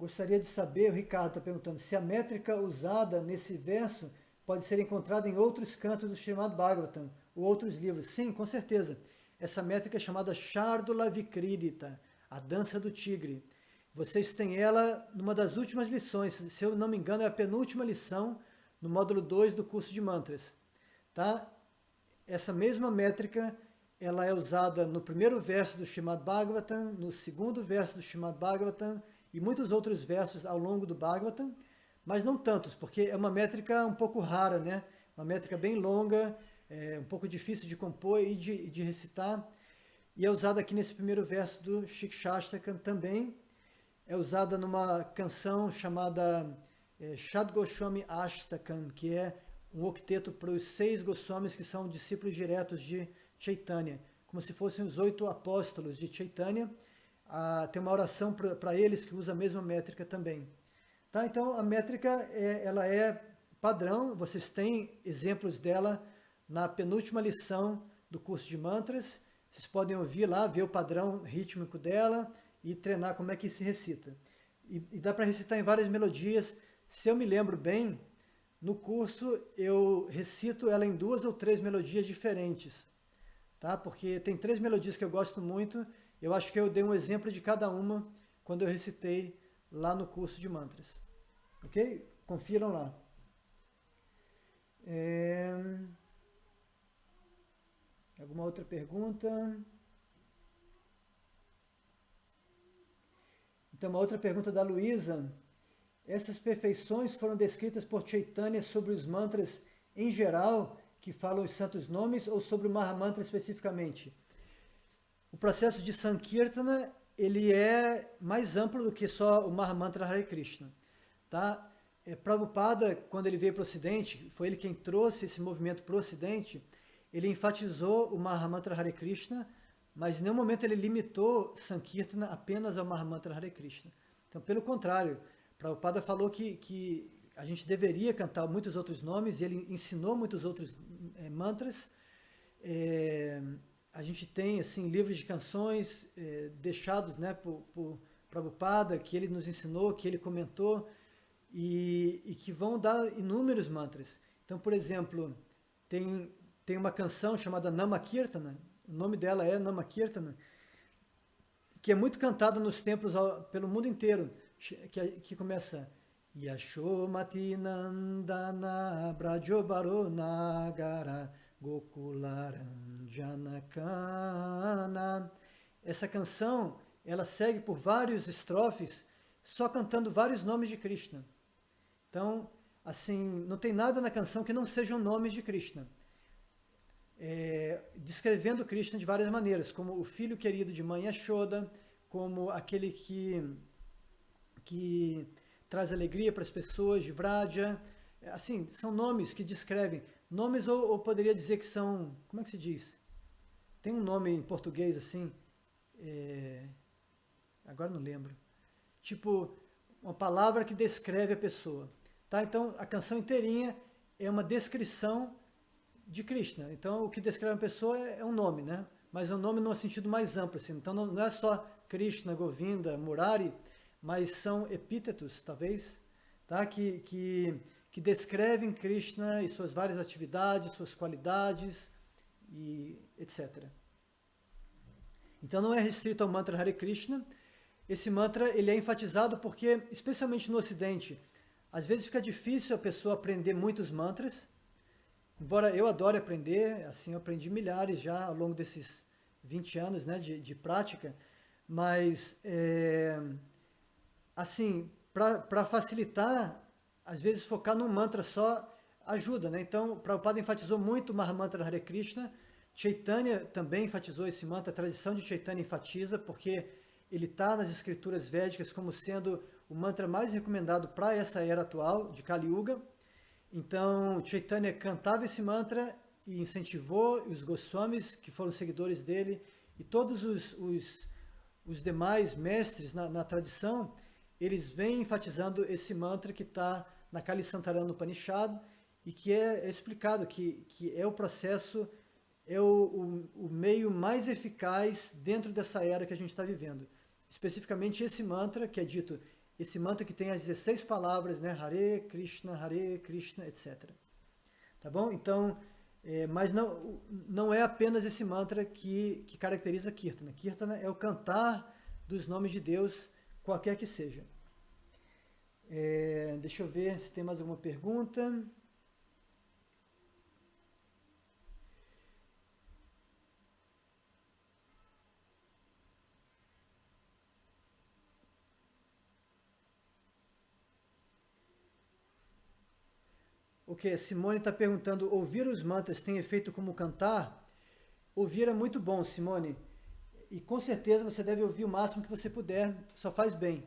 Gostaria de saber, o Ricardo está perguntando, se a métrica usada nesse verso pode ser encontrada em outros cantos do Srimad Bhagavatam, ou outros livros. Sim, com certeza. Essa métrica é chamada Shardula Vikridita, a dança do tigre. Vocês têm ela numa das últimas lições, se eu não me engano é a penúltima lição, no módulo 2 do curso de mantras. Tá? Essa mesma métrica, ela é usada no primeiro verso do Srimad Bhagavatam, no segundo verso do Srimad Bhagavatam e muitos outros versos ao longo do Bhagavatam, mas não tantos, porque é uma métrica um pouco rara, né? Uma métrica bem longa, um pouco difícil de compor e de recitar, e é usada aqui nesse primeiro verso do Shikshashtakam também. É usada numa canção chamada Shad Goswami Ashtakam, que é um octeto para os 6 Goswamis que são discípulos diretos de Chaitanya, como se fossem os 8 apóstolos de Chaitanya. Tem uma oração para eles que usa a mesma métrica também. Tá? Então a métrica ela é padrão, vocês têm exemplos dela na penúltima lição do curso de mantras, vocês podem ouvir lá, ver o padrão rítmico dela e treinar como é que se recita. E dá para recitar em várias melodias. Se eu me lembro bem, no curso eu recito ela em 2 ou 3 melodias diferentes, tá? Porque tem 3 melodias que eu gosto muito, eu acho que eu dei um exemplo de cada uma quando eu recitei lá no curso de mantras. Ok? Confiram lá. Alguma outra pergunta? Então, uma outra pergunta da Luísa. Essas perfeições foram descritas por Chaitanya sobre os mantras em geral, que falam os santos nomes, ou sobre o Mahamantra especificamente? O processo de Sankirtana, ele é mais amplo do que só o Mahamantra Hare Krishna. Tá? Prabhupada, quando ele veio para o Ocidente, foi ele quem trouxe esse movimento para o Ocidente, ele enfatizou o Mahamantra Hare Krishna, mas em nenhum momento ele limitou Sankirtana apenas ao Mahamantra Hare Krishna. Então, pelo contrário, Prabhupada falou que a gente deveria cantar muitos outros nomes, e ele ensinou muitos outros mantras. A gente tem assim, livros de canções deixados, né, por Prabhupada, que ele nos ensinou, que ele comentou, e que vão dar inúmeros mantras. Então, por exemplo, tem uma canção chamada Namakirtana, o nome dela é Namakirtana, que é muito cantada nos templos pelo mundo inteiro, que começa Yashomati Nandana Brajobaro Nagara Gokularam Janakana. Essa canção, ela segue por vários estrofes, só cantando vários nomes de Krishna. Então, assim, não tem nada na canção que não sejam nomes de Krishna. Descrevendo Krishna de várias maneiras, como o filho querido de mãe Yashoda, como aquele que traz alegria para as pessoas, de Vraja. Assim, são nomes que descrevem. Nomes, ou poderia dizer que são, como é que se diz? Tem um nome em português assim, agora não lembro. Tipo, uma palavra que descreve a pessoa. Tá? Então, a canção inteirinha é uma descrição de Krishna. Então, o que descreve uma pessoa é um nome, né? Mas é um nome no sentido mais amplo. Assim. Então, não é só Krishna, Govinda, Murari, mas são epítetos, talvez, tá? que descrevem Krishna e suas várias atividades, suas qualidades, e etc. Então, não é restrito ao mantra Hare Krishna. Esse mantra ele é enfatizado porque, especialmente no Ocidente, às vezes fica difícil a pessoa aprender muitos mantras. Embora eu adore aprender, assim, eu aprendi milhares já ao longo desses 20 anos, né, de prática, mas, assim, para facilitar, às vezes focar num mantra só ajuda, né? Então, Prabhupada enfatizou muito o Mahamantra Hare Krishna, Chaitanya também enfatizou esse mantra, a tradição de Chaitanya enfatiza, porque ele está nas escrituras védicas como sendo o mantra mais recomendado para essa era atual, de Kali Yuga. Então, Chaitanya cantava esse mantra e incentivou os Goswamis, que foram seguidores dele, e todos os demais mestres na tradição, eles vêm enfatizando esse mantra que está na Kali Santarana Upanishad, e que é explicado que é o processo, é o meio mais eficaz dentro dessa era que a gente está vivendo. Especificamente esse mantra, que é dito esse mantra que tem as 16 palavras, né? Hare Krishna, etc. Tá bom? Então, mas não é apenas esse mantra que caracteriza Kirtana. Kirtana é o cantar dos nomes de Deus, qualquer que seja. Deixa eu ver se tem mais alguma pergunta. Ok, Simone está perguntando, ouvir os mantras tem efeito como cantar? Ouvir é muito bom, Simone. E com certeza você deve ouvir o máximo que você puder, só faz bem.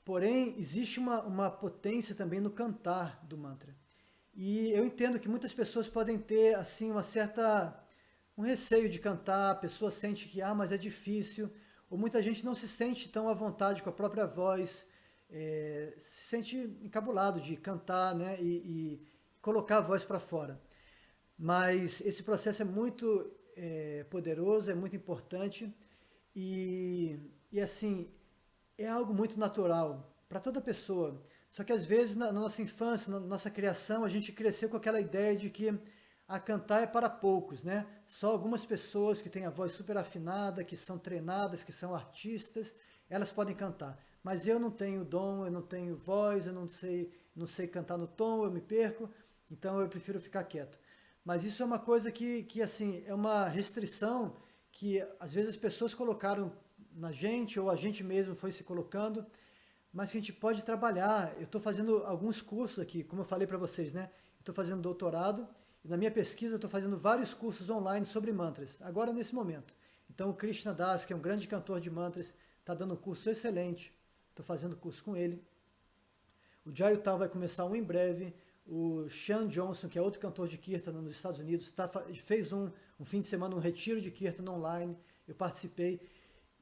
Porém, existe uma potência também no cantar do mantra. E eu entendo que muitas pessoas podem ter assim um receio de cantar, a pessoa sente que, mas é difícil, ou muita gente não se sente tão à vontade com a própria voz, se sente encabulado de cantar, né, e colocar a voz para fora. Mas esse processo é muito poderoso, é muito importante e assim, é algo muito natural para toda pessoa. Só que às vezes na nossa infância, na nossa criação, a gente cresceu com aquela ideia de que a cantar é para poucos, né? Só algumas pessoas que têm a voz super afinada, que são treinadas, que são artistas, elas podem cantar. Mas eu não tenho dom, eu não tenho voz, eu não sei cantar no tom, eu me perco, então eu prefiro ficar quieto. Mas isso é uma coisa que assim, é uma restrição que às vezes as pessoas colocaram na gente, ou a gente mesmo foi se colocando, mas que a gente pode trabalhar. Eu estou fazendo alguns cursos aqui, como eu falei para vocês, né? Estou fazendo doutorado, e na minha pesquisa estou fazendo vários cursos online sobre mantras, agora nesse momento. Então o Krishna Das, que é um grande cantor de mantras, está dando um curso excelente, estou fazendo curso com ele. O Jayutal vai começar um em breve. O Sean Johnson, que é outro cantor de Kirtana nos Estados Unidos, fez um fim de semana, um retiro de Kirtana online, eu participei.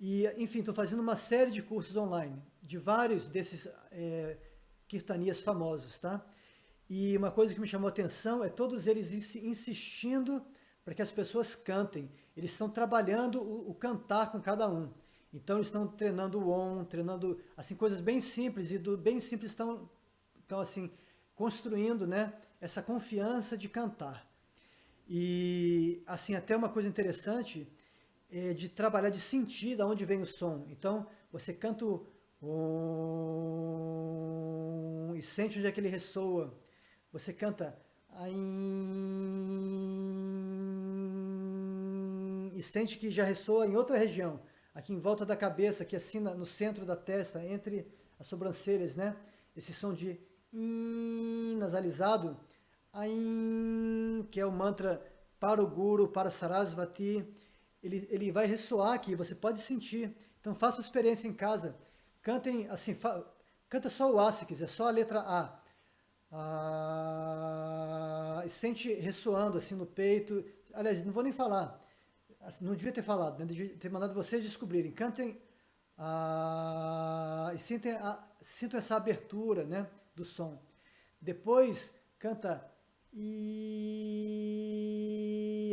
E, enfim, estou fazendo uma série de cursos online, de vários desses Kirtanias famosos, tá? E uma coisa que me chamou a atenção é todos eles insistindo para que as pessoas cantem. Eles estão trabalhando o cantar com cada um. Então, eles estão treinando o Om, treinando, assim, coisas bem simples, e do bem simples estão assim, construindo, né, essa confiança de cantar. E, assim, até uma coisa interessante é de trabalhar, de sentir de onde vem o som. Então, você canta o Om e sente onde é que ele ressoa. Você canta Aim e sente que já ressoa em outra região, aqui em volta da cabeça, aqui assim no centro da testa, entre as sobrancelhas, né? Esse som de nasalizado, Aim, que é o mantra para o Guru, para Sarasvati, ele vai ressoar aqui, você pode sentir. Então faça a experiência em casa, cantem assim, canta só o A se quiser, só a letra A. E sente ressoando assim no peito. Aliás, não vou nem falar, não devia ter falado, né? Devia ter mandado vocês descobrirem. Cantem e sintam essa abertura, né, do som. Depois canta e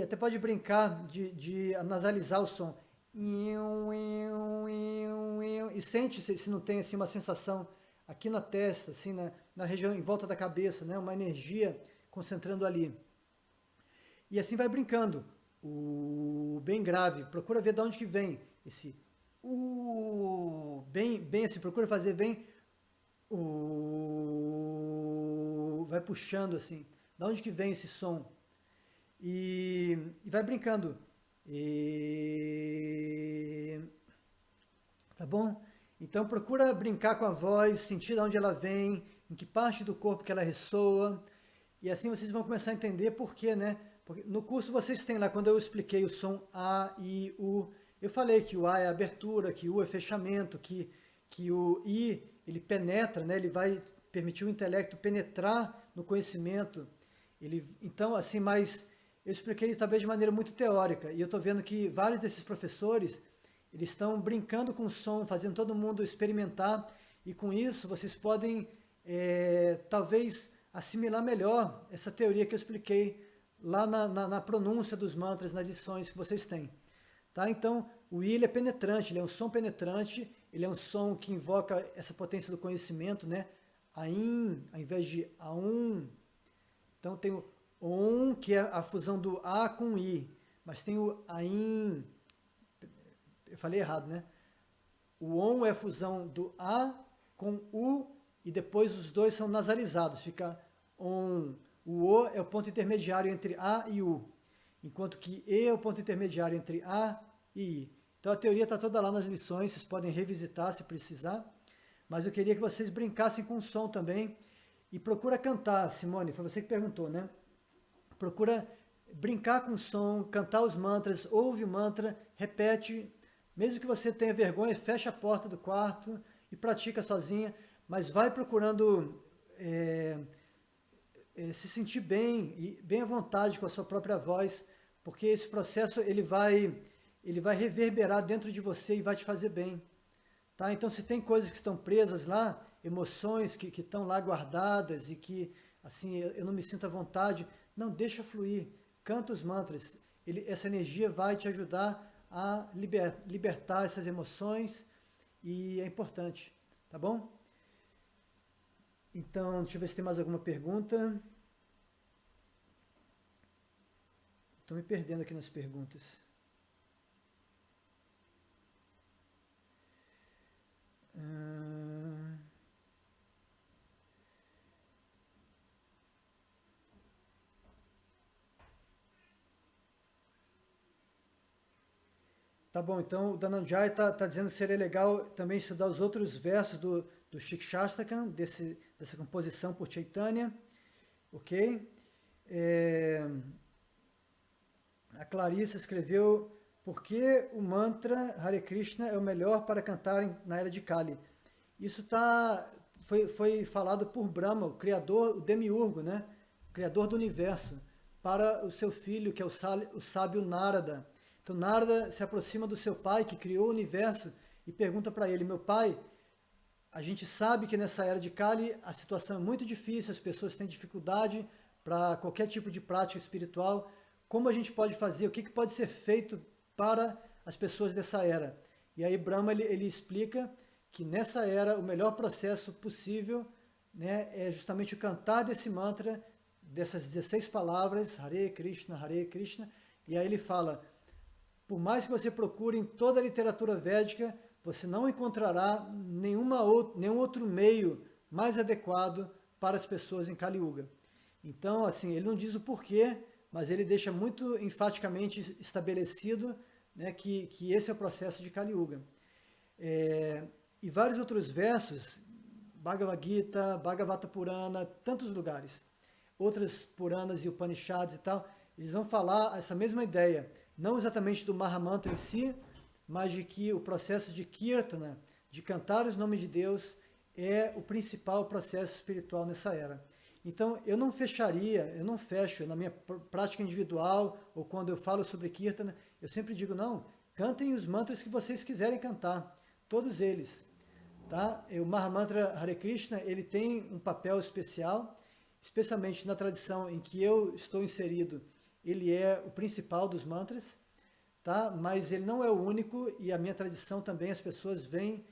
até pode brincar de nasalizar o som. E sente se não tem assim uma sensação aqui na testa, assim na região em volta da cabeça, né, uma energia concentrando ali. E assim vai brincando. O bem grave, procura ver de onde que vem esse bem assim, procura fazer bem vai puxando assim, da onde que vem esse som e vai brincando tá bom? Então procura brincar com a voz, sentir de onde ela vem, em que parte do corpo que ela ressoa, e assim vocês vão começar a entender por quê, né? Porque no curso vocês têm lá, quando eu expliquei o som A, I, U, eu falei que o A é abertura, que o U é fechamento, que o I, ele penetra, né? Ele vai permitir o intelecto penetrar no conhecimento. Então, assim, mas eu expliquei isso talvez de maneira muito teórica, e eu estou vendo que vários desses professores, eles estão brincando com o som, fazendo todo mundo experimentar, e com isso vocês podem, talvez, assimilar melhor essa teoria que eu expliquei lá na pronúncia dos mantras, nas lições que vocês têm. Tá? Então, o I é penetrante, ele é um som penetrante, ele é um som que invoca essa potência do conhecimento, né? Ain, ao invés de Aum. Então tem o Om, que é a fusão do A com I, mas tem o Ain. Eu falei errado, né? O Om é a fusão do A com U e depois os dois são nasalizados, fica Om. O O é o ponto intermediário entre A e U, enquanto que E é o ponto intermediário entre A e I. Então a teoria está toda lá nas lições, vocês podem revisitar se precisar, mas eu queria que vocês brincassem com o som também e procura cantar, Simone, foi você que perguntou, né? Procura brincar com o som, cantar os mantras, ouve o mantra, repete, mesmo que você tenha vergonha, fecha a porta do quarto e pratica sozinha, mas vai procurando se sentir bem e bem à vontade com a sua própria voz, porque esse processo ele vai reverberar dentro de você e vai te fazer bem. Tá? Então, se tem coisas que estão presas lá, emoções que estão lá guardadas e que, assim, eu não me sinto à vontade, não, deixa fluir, canta os mantras. Essa energia vai te ajudar a libertar essas emoções e é importante, tá bom? Então, deixa eu ver se tem mais alguma pergunta. Estou me perdendo aqui nas perguntas. Tá bom, então o Dhananjaya está dizendo que seria legal também estudar os outros versos do Shikshastakam, dessa composição por Chaitanya, ok? A Clarissa escreveu: por que o mantra Hare Krishna é o melhor para cantar na era de Kali? Isso foi falado por Brahma, o criador, o demiurgo, né? O criador do universo, para o seu filho, que é o sábio Narada. Então Narada se aproxima do seu pai, que criou o universo, e pergunta para ele: meu pai, a gente sabe que nessa era de Kali a situação é muito difícil, as pessoas têm dificuldade para qualquer tipo de prática espiritual. Como a gente pode fazer? O que pode ser feito para as pessoas dessa era? E aí Brahma ele explica que nessa era o melhor processo possível, né, é justamente o cantar desse mantra, dessas 16 palavras, Hare Krishna, e aí ele fala: por mais que você procure em toda a literatura védica, você não encontrará nenhum outro meio mais adequado para as pessoas em Kali Yuga. Então, assim, ele não diz o porquê, mas ele deixa muito enfaticamente estabelecido, né, que esse é o processo de Kali Yuga. E vários outros versos, Bhagavad Gita, Bhagavata Purana, tantos lugares, outras Puranas e Upanishads e tal, eles vão falar essa mesma ideia, não exatamente do Mahamantra em si, mas de que o processo de Kirtana, de cantar os nomes de Deus, é o principal processo espiritual nessa era. Então, eu não fecho na minha prática individual, ou quando eu falo sobre Kirtana, eu sempre digo: não, cantem os mantras que vocês quiserem cantar, todos eles. Tá? O Mahamantra Hare Krishna, ele tem um papel especial, especialmente na tradição em que eu estou inserido, ele é o principal dos mantras, tá? Mas ele não é o único, e a minha tradição também, as pessoas vêm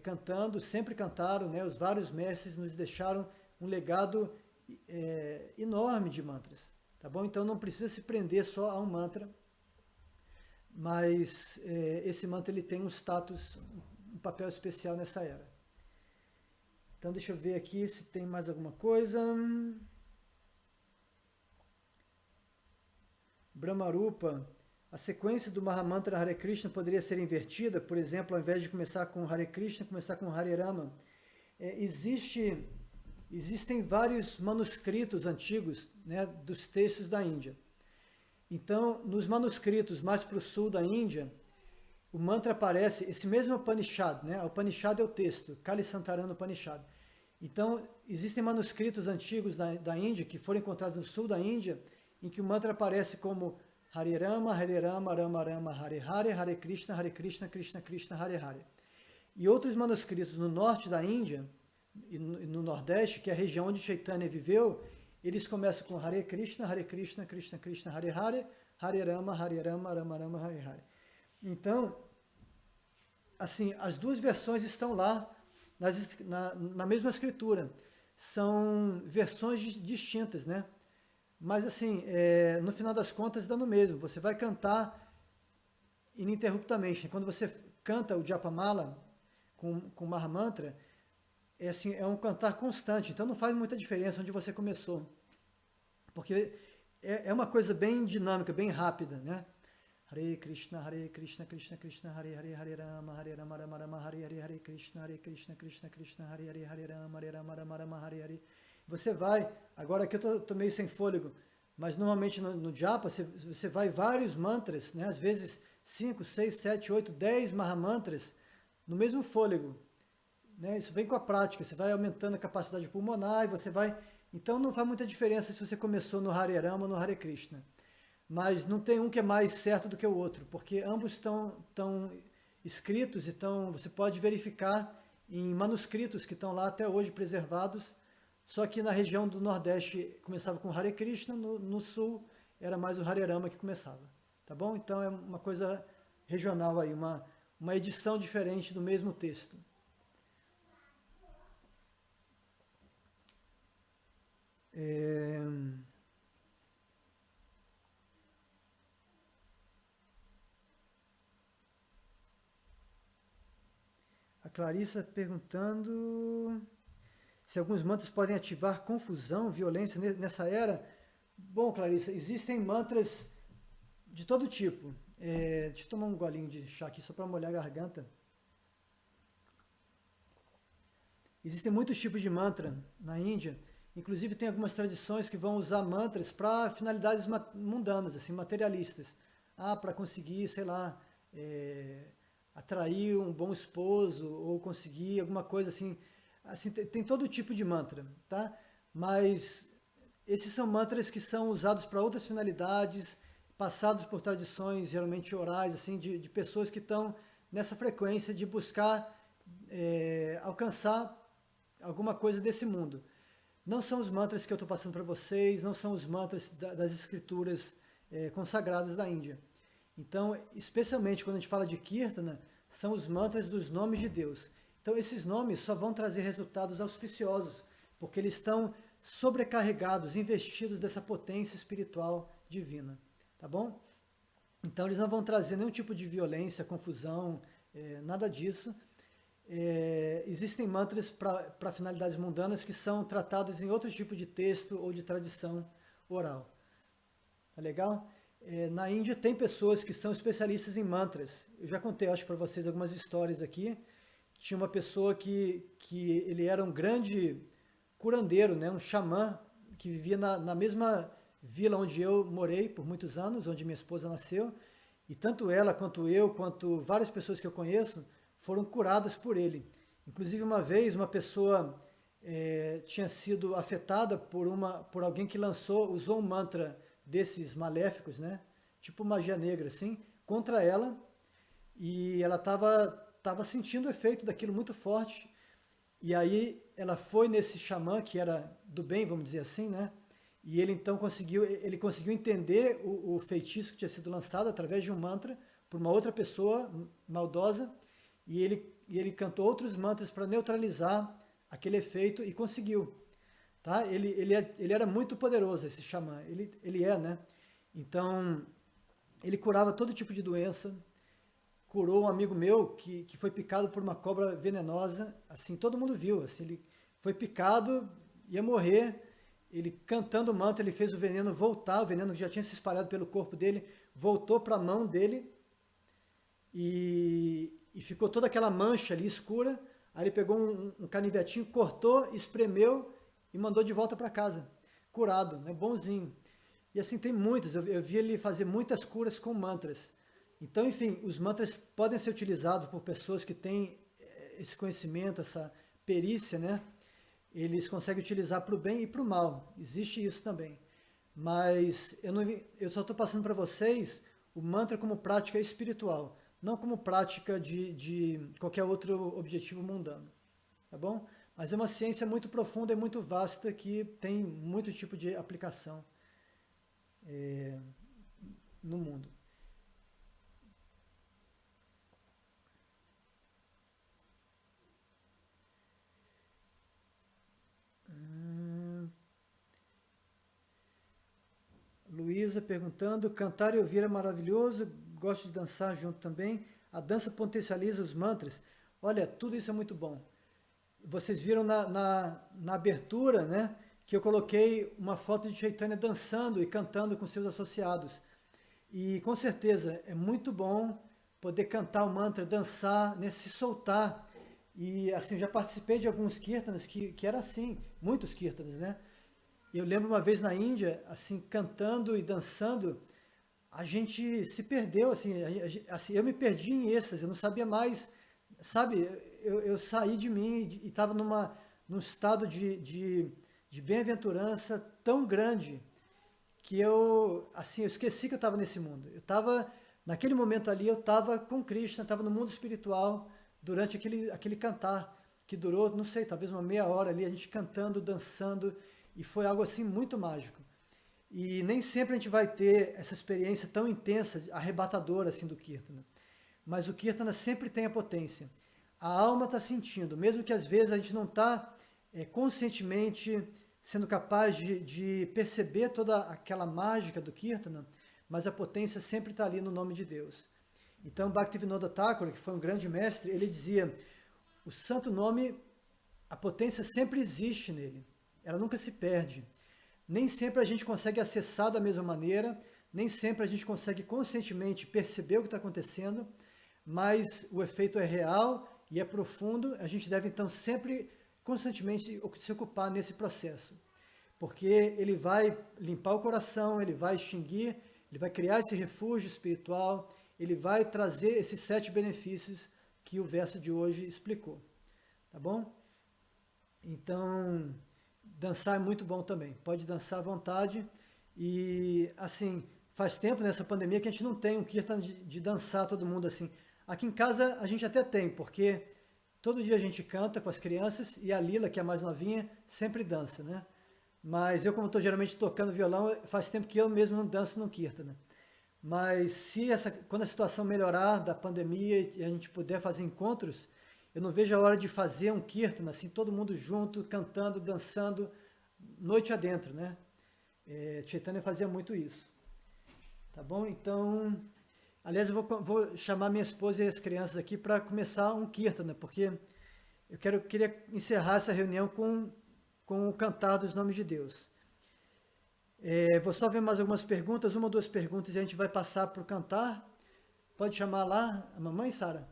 cantando, sempre cantaram, né? Os vários mestres nos deixaram um legado enorme de mantras, tá bom? Então não precisa se prender só a um mantra, mas esse mantra ele tem um status, um papel especial nessa era. Então deixa eu ver aqui se tem mais alguma coisa. Brahmarupa, a sequência do Mahamantra Hare Krishna poderia ser invertida, por exemplo, ao invés de começar com Hare Krishna, começar com Hare Rama. Existem vários manuscritos antigos, né, dos textos da Índia. Então, nos manuscritos mais para o sul da Índia, o mantra aparece, esse mesmo Upanishad, né? O Upanishad é o texto, Kali Santarana Upanishad. Então, existem manuscritos antigos da Índia, que foram encontrados no sul da Índia, em que o mantra aparece como Hare Rama, Rama Rama, Hare Hare, Hare Krishna, Krishna Krishna, Hare Hare. E outros manuscritos no norte da Índia, e no Nordeste, que é a região onde Chaitanya viveu, eles começam com Hare Krishna, Krishna Krishna, Hare Hare, Hare Rama, Rama Rama, Hare Hare. Então, assim, as duas versões estão lá na mesma escritura. São versões distintas, né? Mas assim, no final das contas dá no mesmo. Você vai cantar ininterruptamente. Quando você canta o Japamala com Mahamantra, assim, é um cantar constante. Então não faz muita diferença onde você começou. Porque é uma coisa bem dinâmica, bem rápida, né? Hare Krishna, Krishna Krishna, Hare Rama, Rama Rama, Hare Krishna, Krishna Krishna, Hare Rama, Rama Rama, Hare. Você vai, agora aqui eu tô meio sem fôlego, mas normalmente no japa você vai vários mantras, né? Às vezes 5, 6, 7, 8, 10 mahamantras no mesmo fôlego, né? Isso vem com a prática, você vai aumentando a capacidade pulmonar e você vai... Então não faz muita diferença se você começou no Hare Rama ou no Hare Krishna. Mas não tem um que é mais certo do que o outro, porque ambos estão escritos e você pode verificar em manuscritos que estão lá até hoje preservados, só que na região do Nordeste começava com Hare Krishna, no Sul era mais o Hare Rama que começava, tá bom? Então é uma coisa regional aí, uma edição diferente do mesmo texto. A Clarissa perguntando se alguns mantras podem ativar confusão, violência nessa era. Bom, Clarissa, existem mantras de todo tipo. Deixa eu tomar um golinho de chá aqui só para molhar a garganta. Existem muitos tipos de mantra na Índia. Inclusive tem algumas tradições que vão usar mantras para finalidades mundanas, assim, materialistas. Para conseguir, sei lá, atrair um bom esposo ou conseguir alguma coisa assim. Assim, tem todo tipo de mantra, tá? Mas esses são mantras que são usados para outras finalidades, passados por tradições geralmente orais, assim, de pessoas que estão nessa frequência de buscar alcançar alguma coisa desse mundo. Não são os mantras que eu estou passando para vocês, não são os mantras das escrituras consagradas da Índia. Então, especialmente quando a gente fala de Kirtana, são os mantras dos nomes de Deus. Então, esses nomes só vão trazer resultados auspiciosos, porque eles estão sobrecarregados, investidos dessa potência espiritual divina. Tá bom? Então, eles não vão trazer nenhum tipo de violência, confusão, nada disso. Existem mantras para finalidades mundanas que são tratados em outro tipo de texto ou de tradição oral. Tá legal? Na Índia tem pessoas que são especialistas em mantras. Eu já contei, acho, para vocês algumas histórias aqui. Tinha uma pessoa que ele era um grande curandeiro, né? Um xamã que vivia na mesma vila onde eu morei por muitos anos, onde minha esposa nasceu. E tanto ela, quanto eu, quanto várias pessoas que eu conheço, foram curadas por ele. Inclusive, uma vez, uma pessoa tinha sido afetada por alguém que usou um mantra desses maléficos, né? Tipo magia negra, assim, contra ela. E ela estava sentindo o efeito daquilo muito forte. E aí ela foi nesse xamã, que era do bem, vamos dizer assim, né? E ele então conseguiu entender o feitiço que tinha sido lançado através de um mantra por uma outra pessoa maldosa. E ele cantou outros mantras para neutralizar aquele efeito e conseguiu. Tá? Ele era muito poderoso, esse xamã. Ele né? Então, ele curava todo tipo de doença. Curou um amigo meu que foi picado por uma cobra venenosa. Assim, todo mundo viu. Assim, ele foi picado, ia morrer. Ele cantando o mantra, ele fez o veneno voltar. O veneno que já tinha se espalhado pelo corpo dele voltou para a mão dele. E ficou toda aquela mancha ali escura. Aí ele pegou um canivetinho, cortou, espremeu e mandou de volta para casa, curado, né, bonzinho. E assim tem muitos, eu vi ele fazer muitas curas com mantras. Então, enfim, os mantras podem ser utilizados por pessoas que têm esse conhecimento, essa perícia, né? Eles conseguem utilizar para o bem e para o mal, existe isso também. Mas eu só estou passando para vocês o mantra como prática espiritual, não como prática de qualquer outro objetivo mundano, tá bom? Mas é uma ciência muito profunda e muito vasta que tem muito tipo de aplicação no mundo. Luísa perguntando, cantar e ouvir é maravilhoso, gosto de dançar junto também. A dança potencializa os mantras. Olha, tudo isso é muito bom. Vocês viram na abertura, né, que eu coloquei uma foto de Chaitanya dançando e cantando com seus associados. E com certeza é muito bom poder cantar o mantra, dançar, né, se soltar. E assim, eu já participei de alguns kirtanas que era assim, muitos kirtanas, né? Eu lembro uma vez na Índia, assim, cantando e dançando, a gente se perdeu, assim, eu me perdi em êxtase, eu não sabia mais, sabe, eu saí de mim e estava num estado de bem-aventurança tão grande que eu esqueci que eu estava nesse mundo. Naquele momento ali, eu estava com Krishna, estava no mundo espiritual, durante aquele cantar, que durou, não sei, talvez uma meia hora ali, a gente cantando, dançando, e foi algo assim muito mágico. E nem sempre a gente vai ter essa experiência tão intensa, arrebatadora assim do Kirtana. Mas o Kirtana sempre tem a potência. A alma está sentindo, mesmo que às vezes a gente não está conscientemente sendo capaz de perceber toda aquela mágica do Kirtana, mas a potência sempre está ali no nome de Deus. Então Bhaktivinoda Thakur, que foi um grande mestre, ele dizia, o santo nome, a potência sempre existe nele, ela nunca se perde. Nem sempre a gente consegue acessar da mesma maneira, nem sempre a gente consegue conscientemente perceber o que está acontecendo, mas o efeito é real e é profundo, a gente deve então sempre constantemente se ocupar nesse processo, porque ele vai limpar o coração, ele vai extinguir, ele vai criar esse refúgio espiritual, ele vai trazer esses 7 benefícios que o verso de hoje explicou, tá bom? Então, dançar é muito bom também, pode dançar à vontade, e assim, faz tempo nessa pandemia que a gente não tem um kirtan de dançar todo mundo assim. Aqui em casa a gente até tem, porque todo dia a gente canta com as crianças, e a Lila, que é a mais novinha, sempre dança, né? Mas eu, como estou geralmente tocando violão, faz tempo que eu mesmo não danço no kirtan. Mas quando a situação melhorar da pandemia e a gente puder fazer encontros, eu não vejo a hora de fazer um kirtan, assim, todo mundo junto, cantando, dançando, noite adentro, né? Chaitanya fazia muito isso. Tá bom? Então, aliás, eu vou chamar minha esposa e as crianças aqui para começar um kirtan, né? Porque eu queria encerrar essa reunião com o cantar dos nomes de Deus. Vou só ver mais algumas perguntas, 1 ou 2 perguntas, e a gente vai passar para o cantar. Pode chamar lá a mamãe, Sara?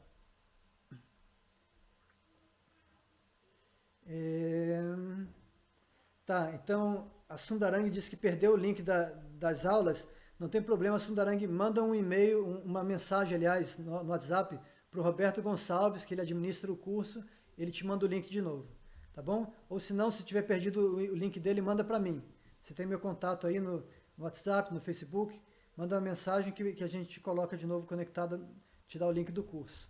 Tá, então a Sundarang disse que perdeu o link das aulas. Não tem problema, Sundarang, manda um e-mail, uma mensagem, aliás, no WhatsApp, para o Roberto Gonçalves, que ele administra o curso, ele te manda o link de novo, tá bom? Ou se não, se tiver perdido o link dele, manda para mim. Você tem meu contato aí no WhatsApp, no Facebook, manda uma mensagem que a gente te coloca de novo conectado, te dá o link do curso.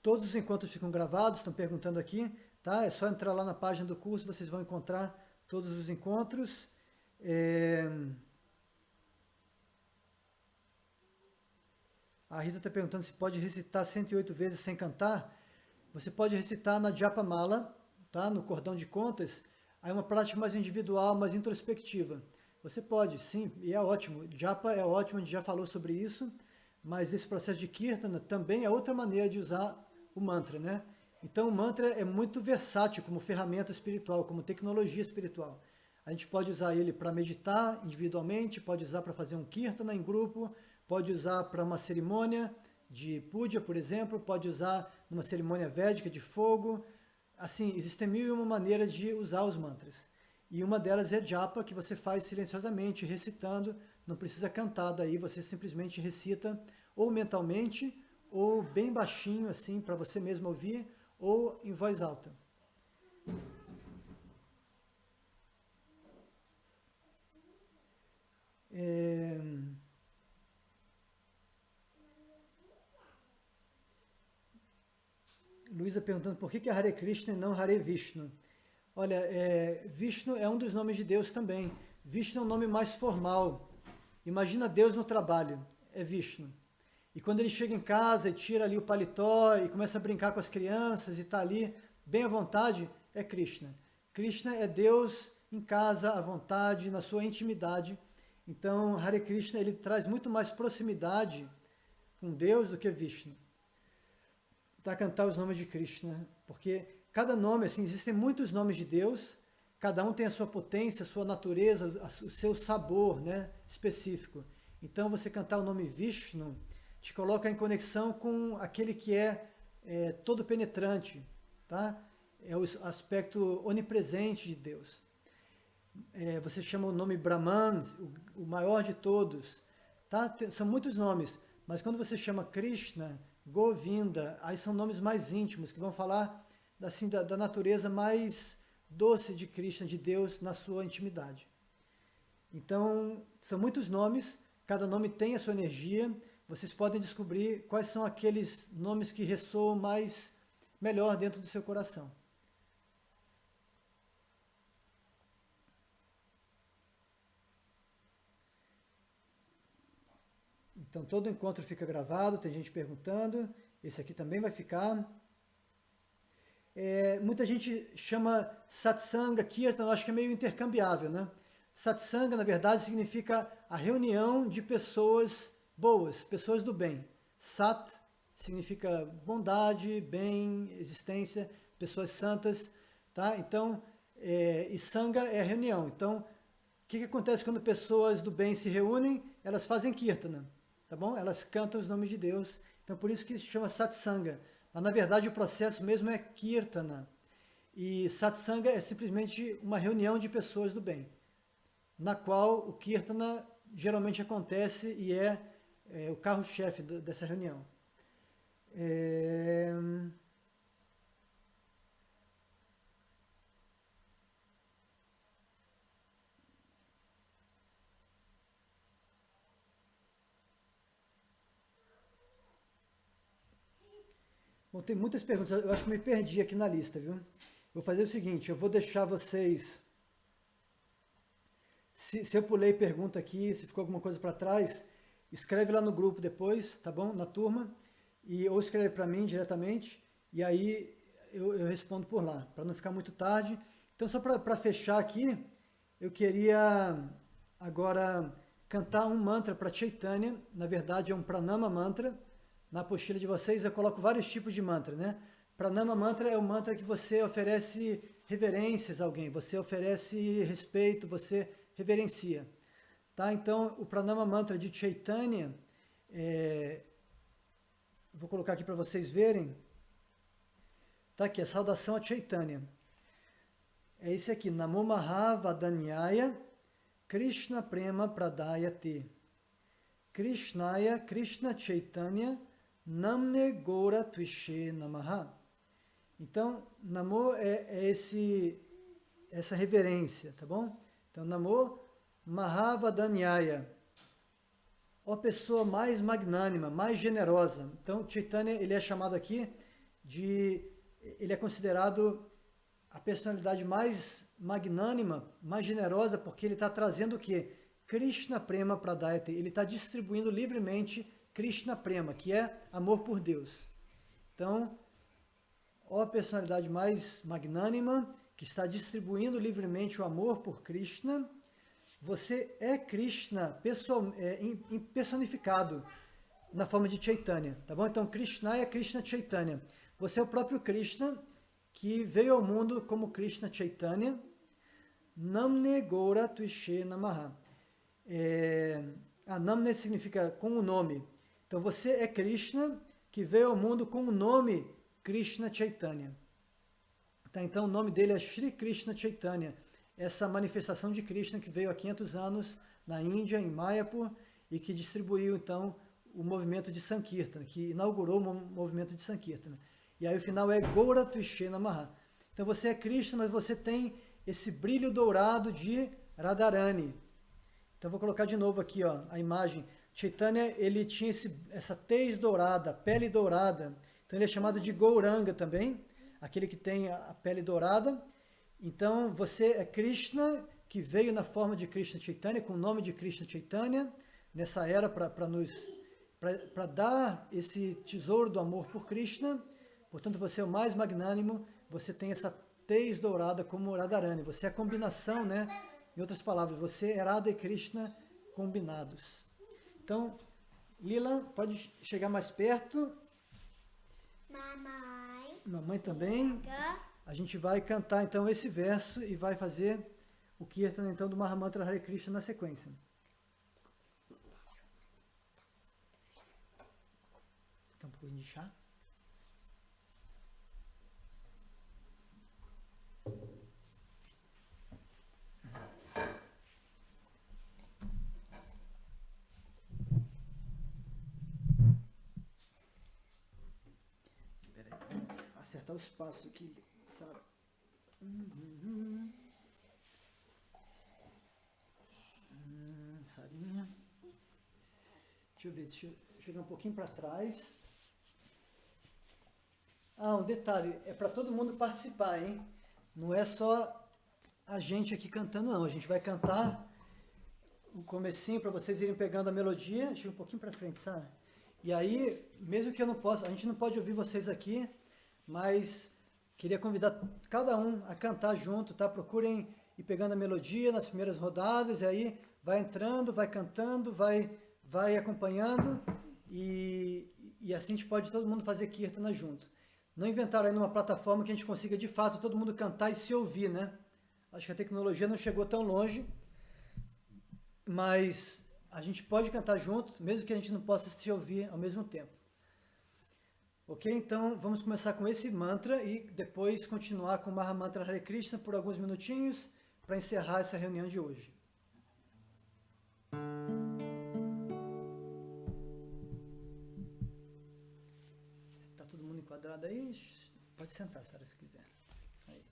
Todos os encontros ficam gravados, estão perguntando aqui, tá? É só entrar lá na página do curso, vocês vão encontrar todos os encontros. A Rita está perguntando se pode recitar 108 vezes sem cantar. Você pode recitar na Japamala, tá? No cordão de contas. Aí uma prática mais individual, mais introspectiva. Você pode, sim, e é ótimo. Japa é ótimo, a gente já falou sobre isso, mas esse processo de Kirtana também é outra maneira de usar o mantra, né? Então o mantra é muito versátil como ferramenta espiritual, como tecnologia espiritual. A gente pode usar ele para meditar individualmente, pode usar para fazer um Kirtana em grupo, pode usar para uma cerimônia de puja, por exemplo, pode usar numa cerimônia védica de fogo. Assim, existem 1001 maneiras de usar os mantras. E uma delas é japa, que você faz silenciosamente, recitando, não precisa cantar, daí você simplesmente recita ou mentalmente, ou bem baixinho, assim, para você mesmo ouvir, ou em voz alta. Luísa perguntando por que é Hare Krishna e não Hare Vishnu. Olha, Vishnu é um dos nomes de Deus também. Vishnu é um nome mais formal. Imagina Deus no trabalho, é Vishnu. E quando ele chega em casa e tira ali o paletó e começa a brincar com as crianças e está ali bem à vontade, é Krishna. Krishna é Deus em casa, à vontade, na sua intimidade. Então, Hare Krishna, ele traz muito mais proximidade com Deus do que Vishnu. Para cantar os nomes de Krishna, porque cada nome, assim, existem muitos nomes de Deus, cada um tem a sua potência, a sua natureza, o seu sabor, né, específico. Então, você cantar o nome Vishnu te coloca em conexão com aquele que é todo penetrante, tá? É o aspecto onipresente de Deus. Você chama o nome Brahman, o maior de todos, tá? São muitos nomes, mas quando você chama Krishna, Govinda, aí são nomes mais íntimos, que vão falar assim, da natureza mais doce de Krishna, de Deus, na sua intimidade. Então, são muitos nomes, cada nome tem a sua energia, vocês podem descobrir quais são aqueles nomes que ressoam melhor dentro do seu coração. Então, todo encontro fica gravado, tem gente perguntando, esse aqui também vai ficar. Muita gente chama satsanga, kirtan, eu acho que é meio intercambiável, né? Satsanga, na verdade, significa a reunião de pessoas boas, pessoas do bem. Sat significa bondade, bem, existência, pessoas santas, tá? Então, e sanga é a reunião. Então, o que acontece quando pessoas do bem se reúnem? Elas fazem kirtana. Tá bom? Elas cantam os nomes de Deus, então por isso que se chama satsanga. Mas na verdade o processo mesmo é kirtana. E satsanga é simplesmente uma reunião de pessoas do bem, na qual o kirtana geralmente acontece e é o carro-chefe dessa reunião. Bom, tem muitas perguntas, eu acho que me perdi aqui na lista, viu? Vou fazer o seguinte, eu vou deixar vocês... Se eu pulei pergunta aqui, se ficou alguma coisa para trás, escreve lá no grupo depois, tá bom? Na turma, ou escreve para mim diretamente, e aí eu respondo por lá, para não ficar muito tarde. Então, só para fechar aqui, eu queria agora cantar um mantra para Chaitanya, na verdade é um pranama mantra. Na apostila de vocês eu coloco vários tipos de mantra, né? Pranama mantra é o mantra que você oferece reverências a alguém, você oferece respeito, você reverencia. Tá? Então, o pranama mantra de Chaitanya, vou colocar aqui para vocês verem. Tá aqui, a saudação a Chaitanya. É esse aqui, Namo Mahavadanyaya Krishna Prema Pradayate. Krishnaya Krishna Chaitanya Namne Gora Tvishe Namaha. Então, Namo é essa reverência, tá bom? Então, Namo Mahavadanyaya, ó pessoa mais magnânima, mais generosa. Então, Chaitanya, ele é chamado aqui ele é considerado a personalidade mais magnânima, mais generosa, porque ele está trazendo o quê? Krishna Prema Pradayate, ele está distribuindo livremente Krishna Prema, que é amor por Deus. Então, ó a personalidade mais magnânima, que está distribuindo livremente o amor por Krishna, você é Krishna personificado na forma de Chaitanya, tá bom? Então, Krishna é Krishna Chaitanya. Você é o próprio Krishna, que veio ao mundo como Krishna Chaitanya, Namne Gora Tvishe Namaha. Namne significa com o nome. Então você é Krishna, que veio ao mundo com o nome Krishna Chaitanya. Tá, então o nome dele é Shri Krishna Chaitanya, essa manifestação de Krishna que veio há 500 anos na Índia, em Mayapur, e que distribuiu então o movimento de Sankirtana, que inaugurou o movimento de Sankirtana. E aí o final é Gaura Tvishe Namaha. Então você é Krishna, mas você tem esse brilho dourado de Radharani. Então vou colocar de novo aqui, ó, a imagem. Chaitanya, ele tinha essa tez dourada, pele dourada. Então ele é chamado de Gauranga também, aquele que tem a pele dourada. Então você é Krishna, que veio na forma de Krishna Chaitanya, com o nome de Krishna Chaitanya, nessa era para dar esse tesouro do amor por Krishna. Portanto, você é o mais magnânimo, você tem essa tez dourada como Radharani. Você é a combinação, né? Em outras palavras, você é Radha e Krishna combinados. Então, Lila, pode chegar mais perto. Mamãe também. A gente vai cantar então esse verso e vai fazer o Kirtan então do Mahamantra Hare Krishna na sequência. Quer um pouquinho de chá? Acertar o espaço aqui, Sara. Sarinha. Deixa eu chegar um pouquinho para trás. Um detalhe, é para todo mundo participar, hein? Não é só a gente aqui cantando, não. A gente vai cantar o comecinho para vocês irem pegando a melodia. Chega um pouquinho para frente, Sara. E aí, mesmo que eu não possa, a gente não pode ouvir vocês aqui, mas queria convidar cada um a cantar junto, tá? Procurem ir pegando a melodia nas primeiras rodadas, e aí vai entrando, vai cantando, vai acompanhando, e assim a gente pode todo mundo fazer Kirtana junto. Não inventaram aí numa plataforma que a gente consiga de fato todo mundo cantar e se ouvir, né? Acho que a tecnologia não chegou tão longe, mas a gente pode cantar junto, mesmo que a gente não possa se ouvir ao mesmo tempo. Ok? Então, vamos começar com esse mantra e depois continuar com o Mahamantra Hare Krishna por alguns minutinhos para encerrar essa reunião de hoje. Está todo mundo enquadrado aí? Pode sentar, Sara, se quiser. Aí.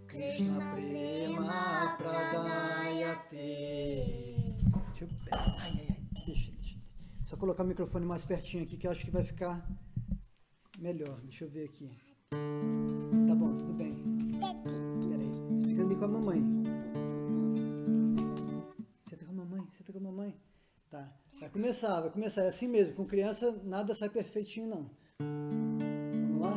Krishna Prema Pradayate. Deixa. Só colocar o microfone mais pertinho aqui que eu acho que vai ficar melhor. Deixa eu ver aqui. Tá bom, tudo bem. Peraí, fica ali com a mamãe. Senta com a mamãe. Tá, vai começar. É assim mesmo. Com criança nada sai perfeitinho, não. Vamos lá?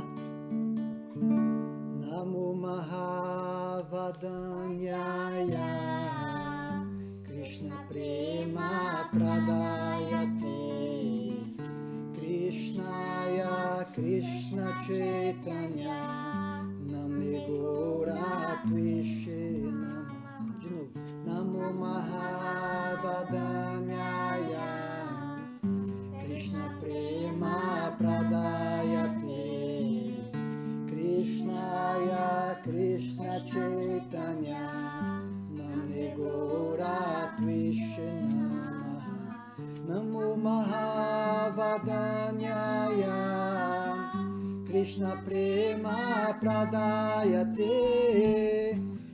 Namo Mahavadanyaya Krishna Prema Pradayate Krishnaya Krishna Chaitanya Namne Gora Tvishe Nama. De novo. Namo Mahavadanyaya Krishna Prema Pradayate Krishnaya Krishna Chaitanya Namne Gora Tvishe Namaha. Namo Mahavadanyaya Krishna Prema Pradayate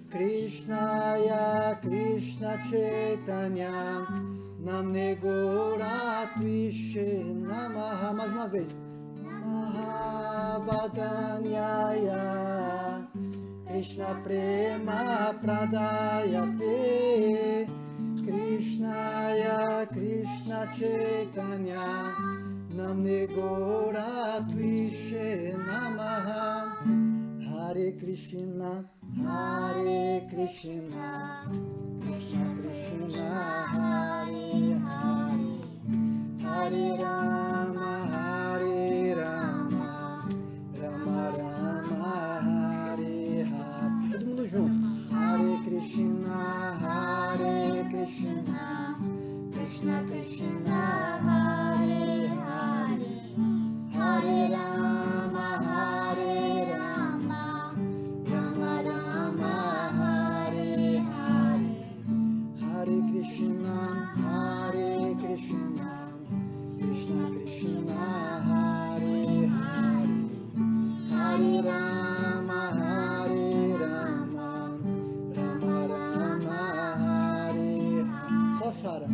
Krishnaya Krishna Chaitanya Namne Gora Tvishe Namaha. Mais uma vez. Mahavadanyaya Krishna Prema Pradayate Krishnaya Krishna Chaitanya Namne Gora Tvishe Namaha. Hare Krishna Krishna Krishna Hare Hare Hare Rama Hare Rama Rama Rama Hare Hare. Todo mundo junto. Hare Krishna Krishna Krishna Hare Hare Hare Rama Hare Rama Rama Rama Hare Hare Hare Krishna Krishna Krishna Hare Hare Hare Rama Hare Rama Rama Rama Hare Hare. Só Sara.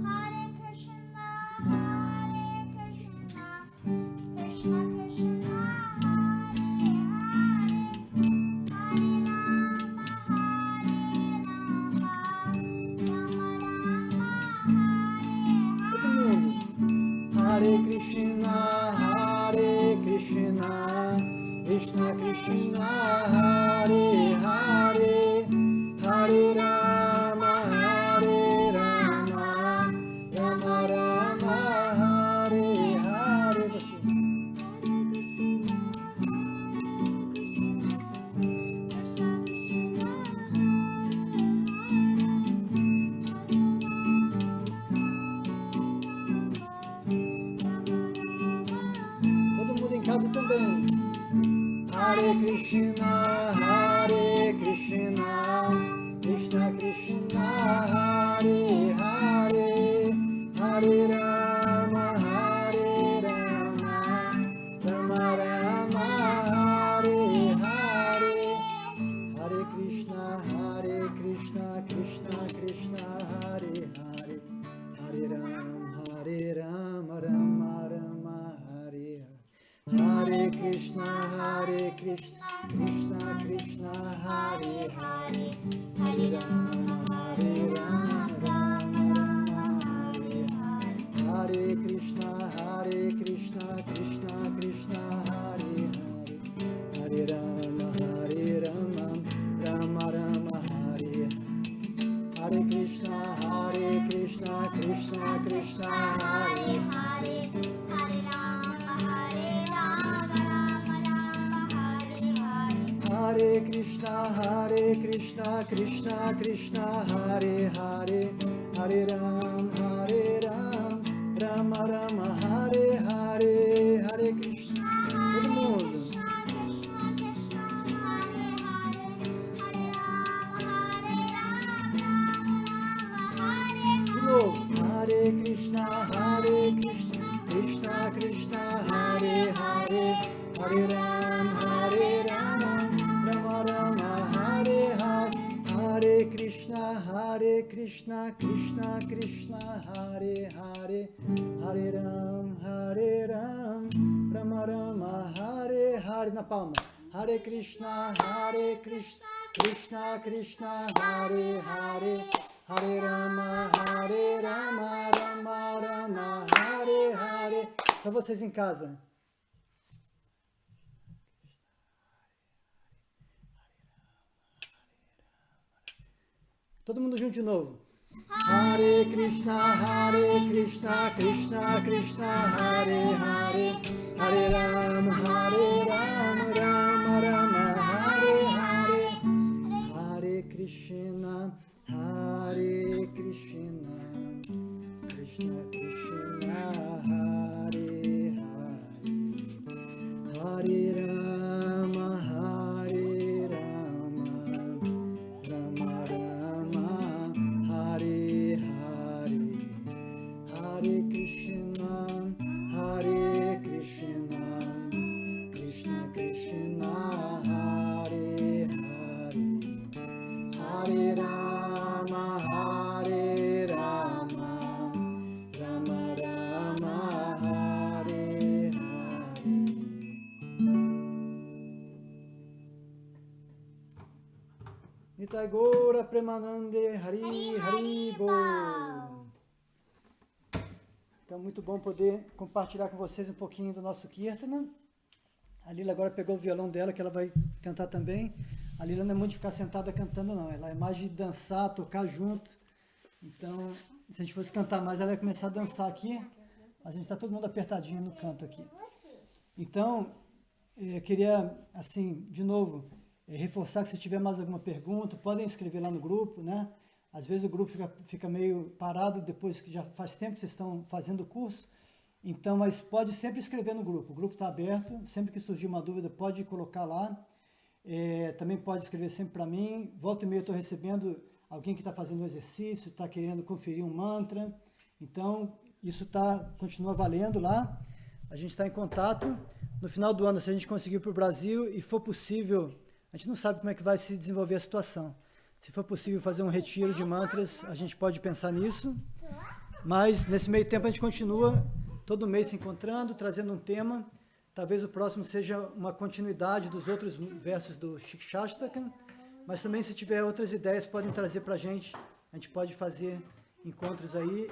Hare Krishna Krishna Krishna Hare Hare Hare Krishna, Krishna Krishna, Hare Hare, Hare Rama, Rama Rama, Hare Hare. Todo mundo em casa também. Hare Krishna, Krishna Krishna, Hare Hare, Hare Rama, Rama Rama, Hare Hare, Hare Krishna, Krishna Krishna, Hare Hare, Hare Rama, Rama Rama, Hare Hare. Hare Krishna, Krishna Krishna, Hare Hare, Hare Rama, Rama Rama, Hare Hare. Hare Krishna, Krishna Krishna, Hare Hare, Hare Rama, Rama Rama, Hare Hare. Hare Krishna, Krishna Krishna, Hare Hare, Hare Rama, Hare Krishna, Krishna Krishna, Hare Hare, Hare Rama, Rama Rama, Hare Hare. Hare Krishna. Todo mundo. De novo. Hare Krishna, Krishna Krishna, Hare Hare, Hare Rama, Rama Rama, Hare Hare. Hare Krishna, Krishna Krishna, Hare Hare, Hare Rama, Rama Rama, Hare Hare. Na palma. Hare Krishna, Krishna Krishna, Hare Hare, Hare Rama, Rama Rama, Hare Hare. Só vocês em casa. Todo mundo junto de novo. Hare Krishna, Krishna Krishna, Hare Hare, Hare Rama, Rama Rama, Hare Hare. Hare Krishna, Krishna Krishna, Hare Hare, Hare Rama, Rama Rama, Hare Hare. Hare Krishna, Krishna Krishna, Hare Hare, Hare Rama, Rama Rama, Hare Hare. Nitai Gaura Premanande, Hari Bol. Então, muito bom poder compartilhar com vocês um pouquinho do nosso Kirtana. A Lila agora pegou o violão dela, que ela vai cantar também. A Lila não é muito de ficar sentada cantando, não. Ela é mais de dançar, tocar junto. Então, se a gente fosse cantar mais, ela ia começar a dançar aqui. A gente está todo mundo apertadinho no canto aqui. Então, eu queria, assim, de novo, reforçar que se tiver mais alguma pergunta, podem escrever lá no grupo, né? Às vezes o grupo fica meio parado depois que já faz tempo que vocês estão fazendo o curso. Então, mas pode sempre escrever no grupo. O grupo está aberto. Sempre que surgir uma dúvida, pode colocar lá. Também pode escrever sempre para mim. Volta e meia eu estou recebendo alguém que está fazendo um exercício, está querendo conferir um mantra. Então, isso continua valendo lá. A gente está em contato. No final do ano, se a gente conseguir para o Brasil e for possível, a gente não sabe como é que vai se desenvolver a situação. Se for possível fazer um retiro de mantras, a gente pode pensar nisso. Mas, nesse meio tempo, a gente continua todo mês se encontrando, trazendo um tema. Talvez o próximo seja uma continuidade dos outros versos do Shikshastakam. Mas também, se tiver outras ideias, podem trazer para a gente. A gente pode fazer encontros aí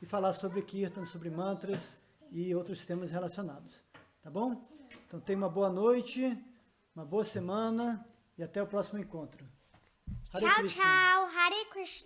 e falar sobre Kirtan, sobre mantras e outros temas relacionados. Tá bom? Então tenha uma boa noite, uma boa semana e até o próximo encontro. Hare Tchau, Krishna. tchau. Hare Krishna.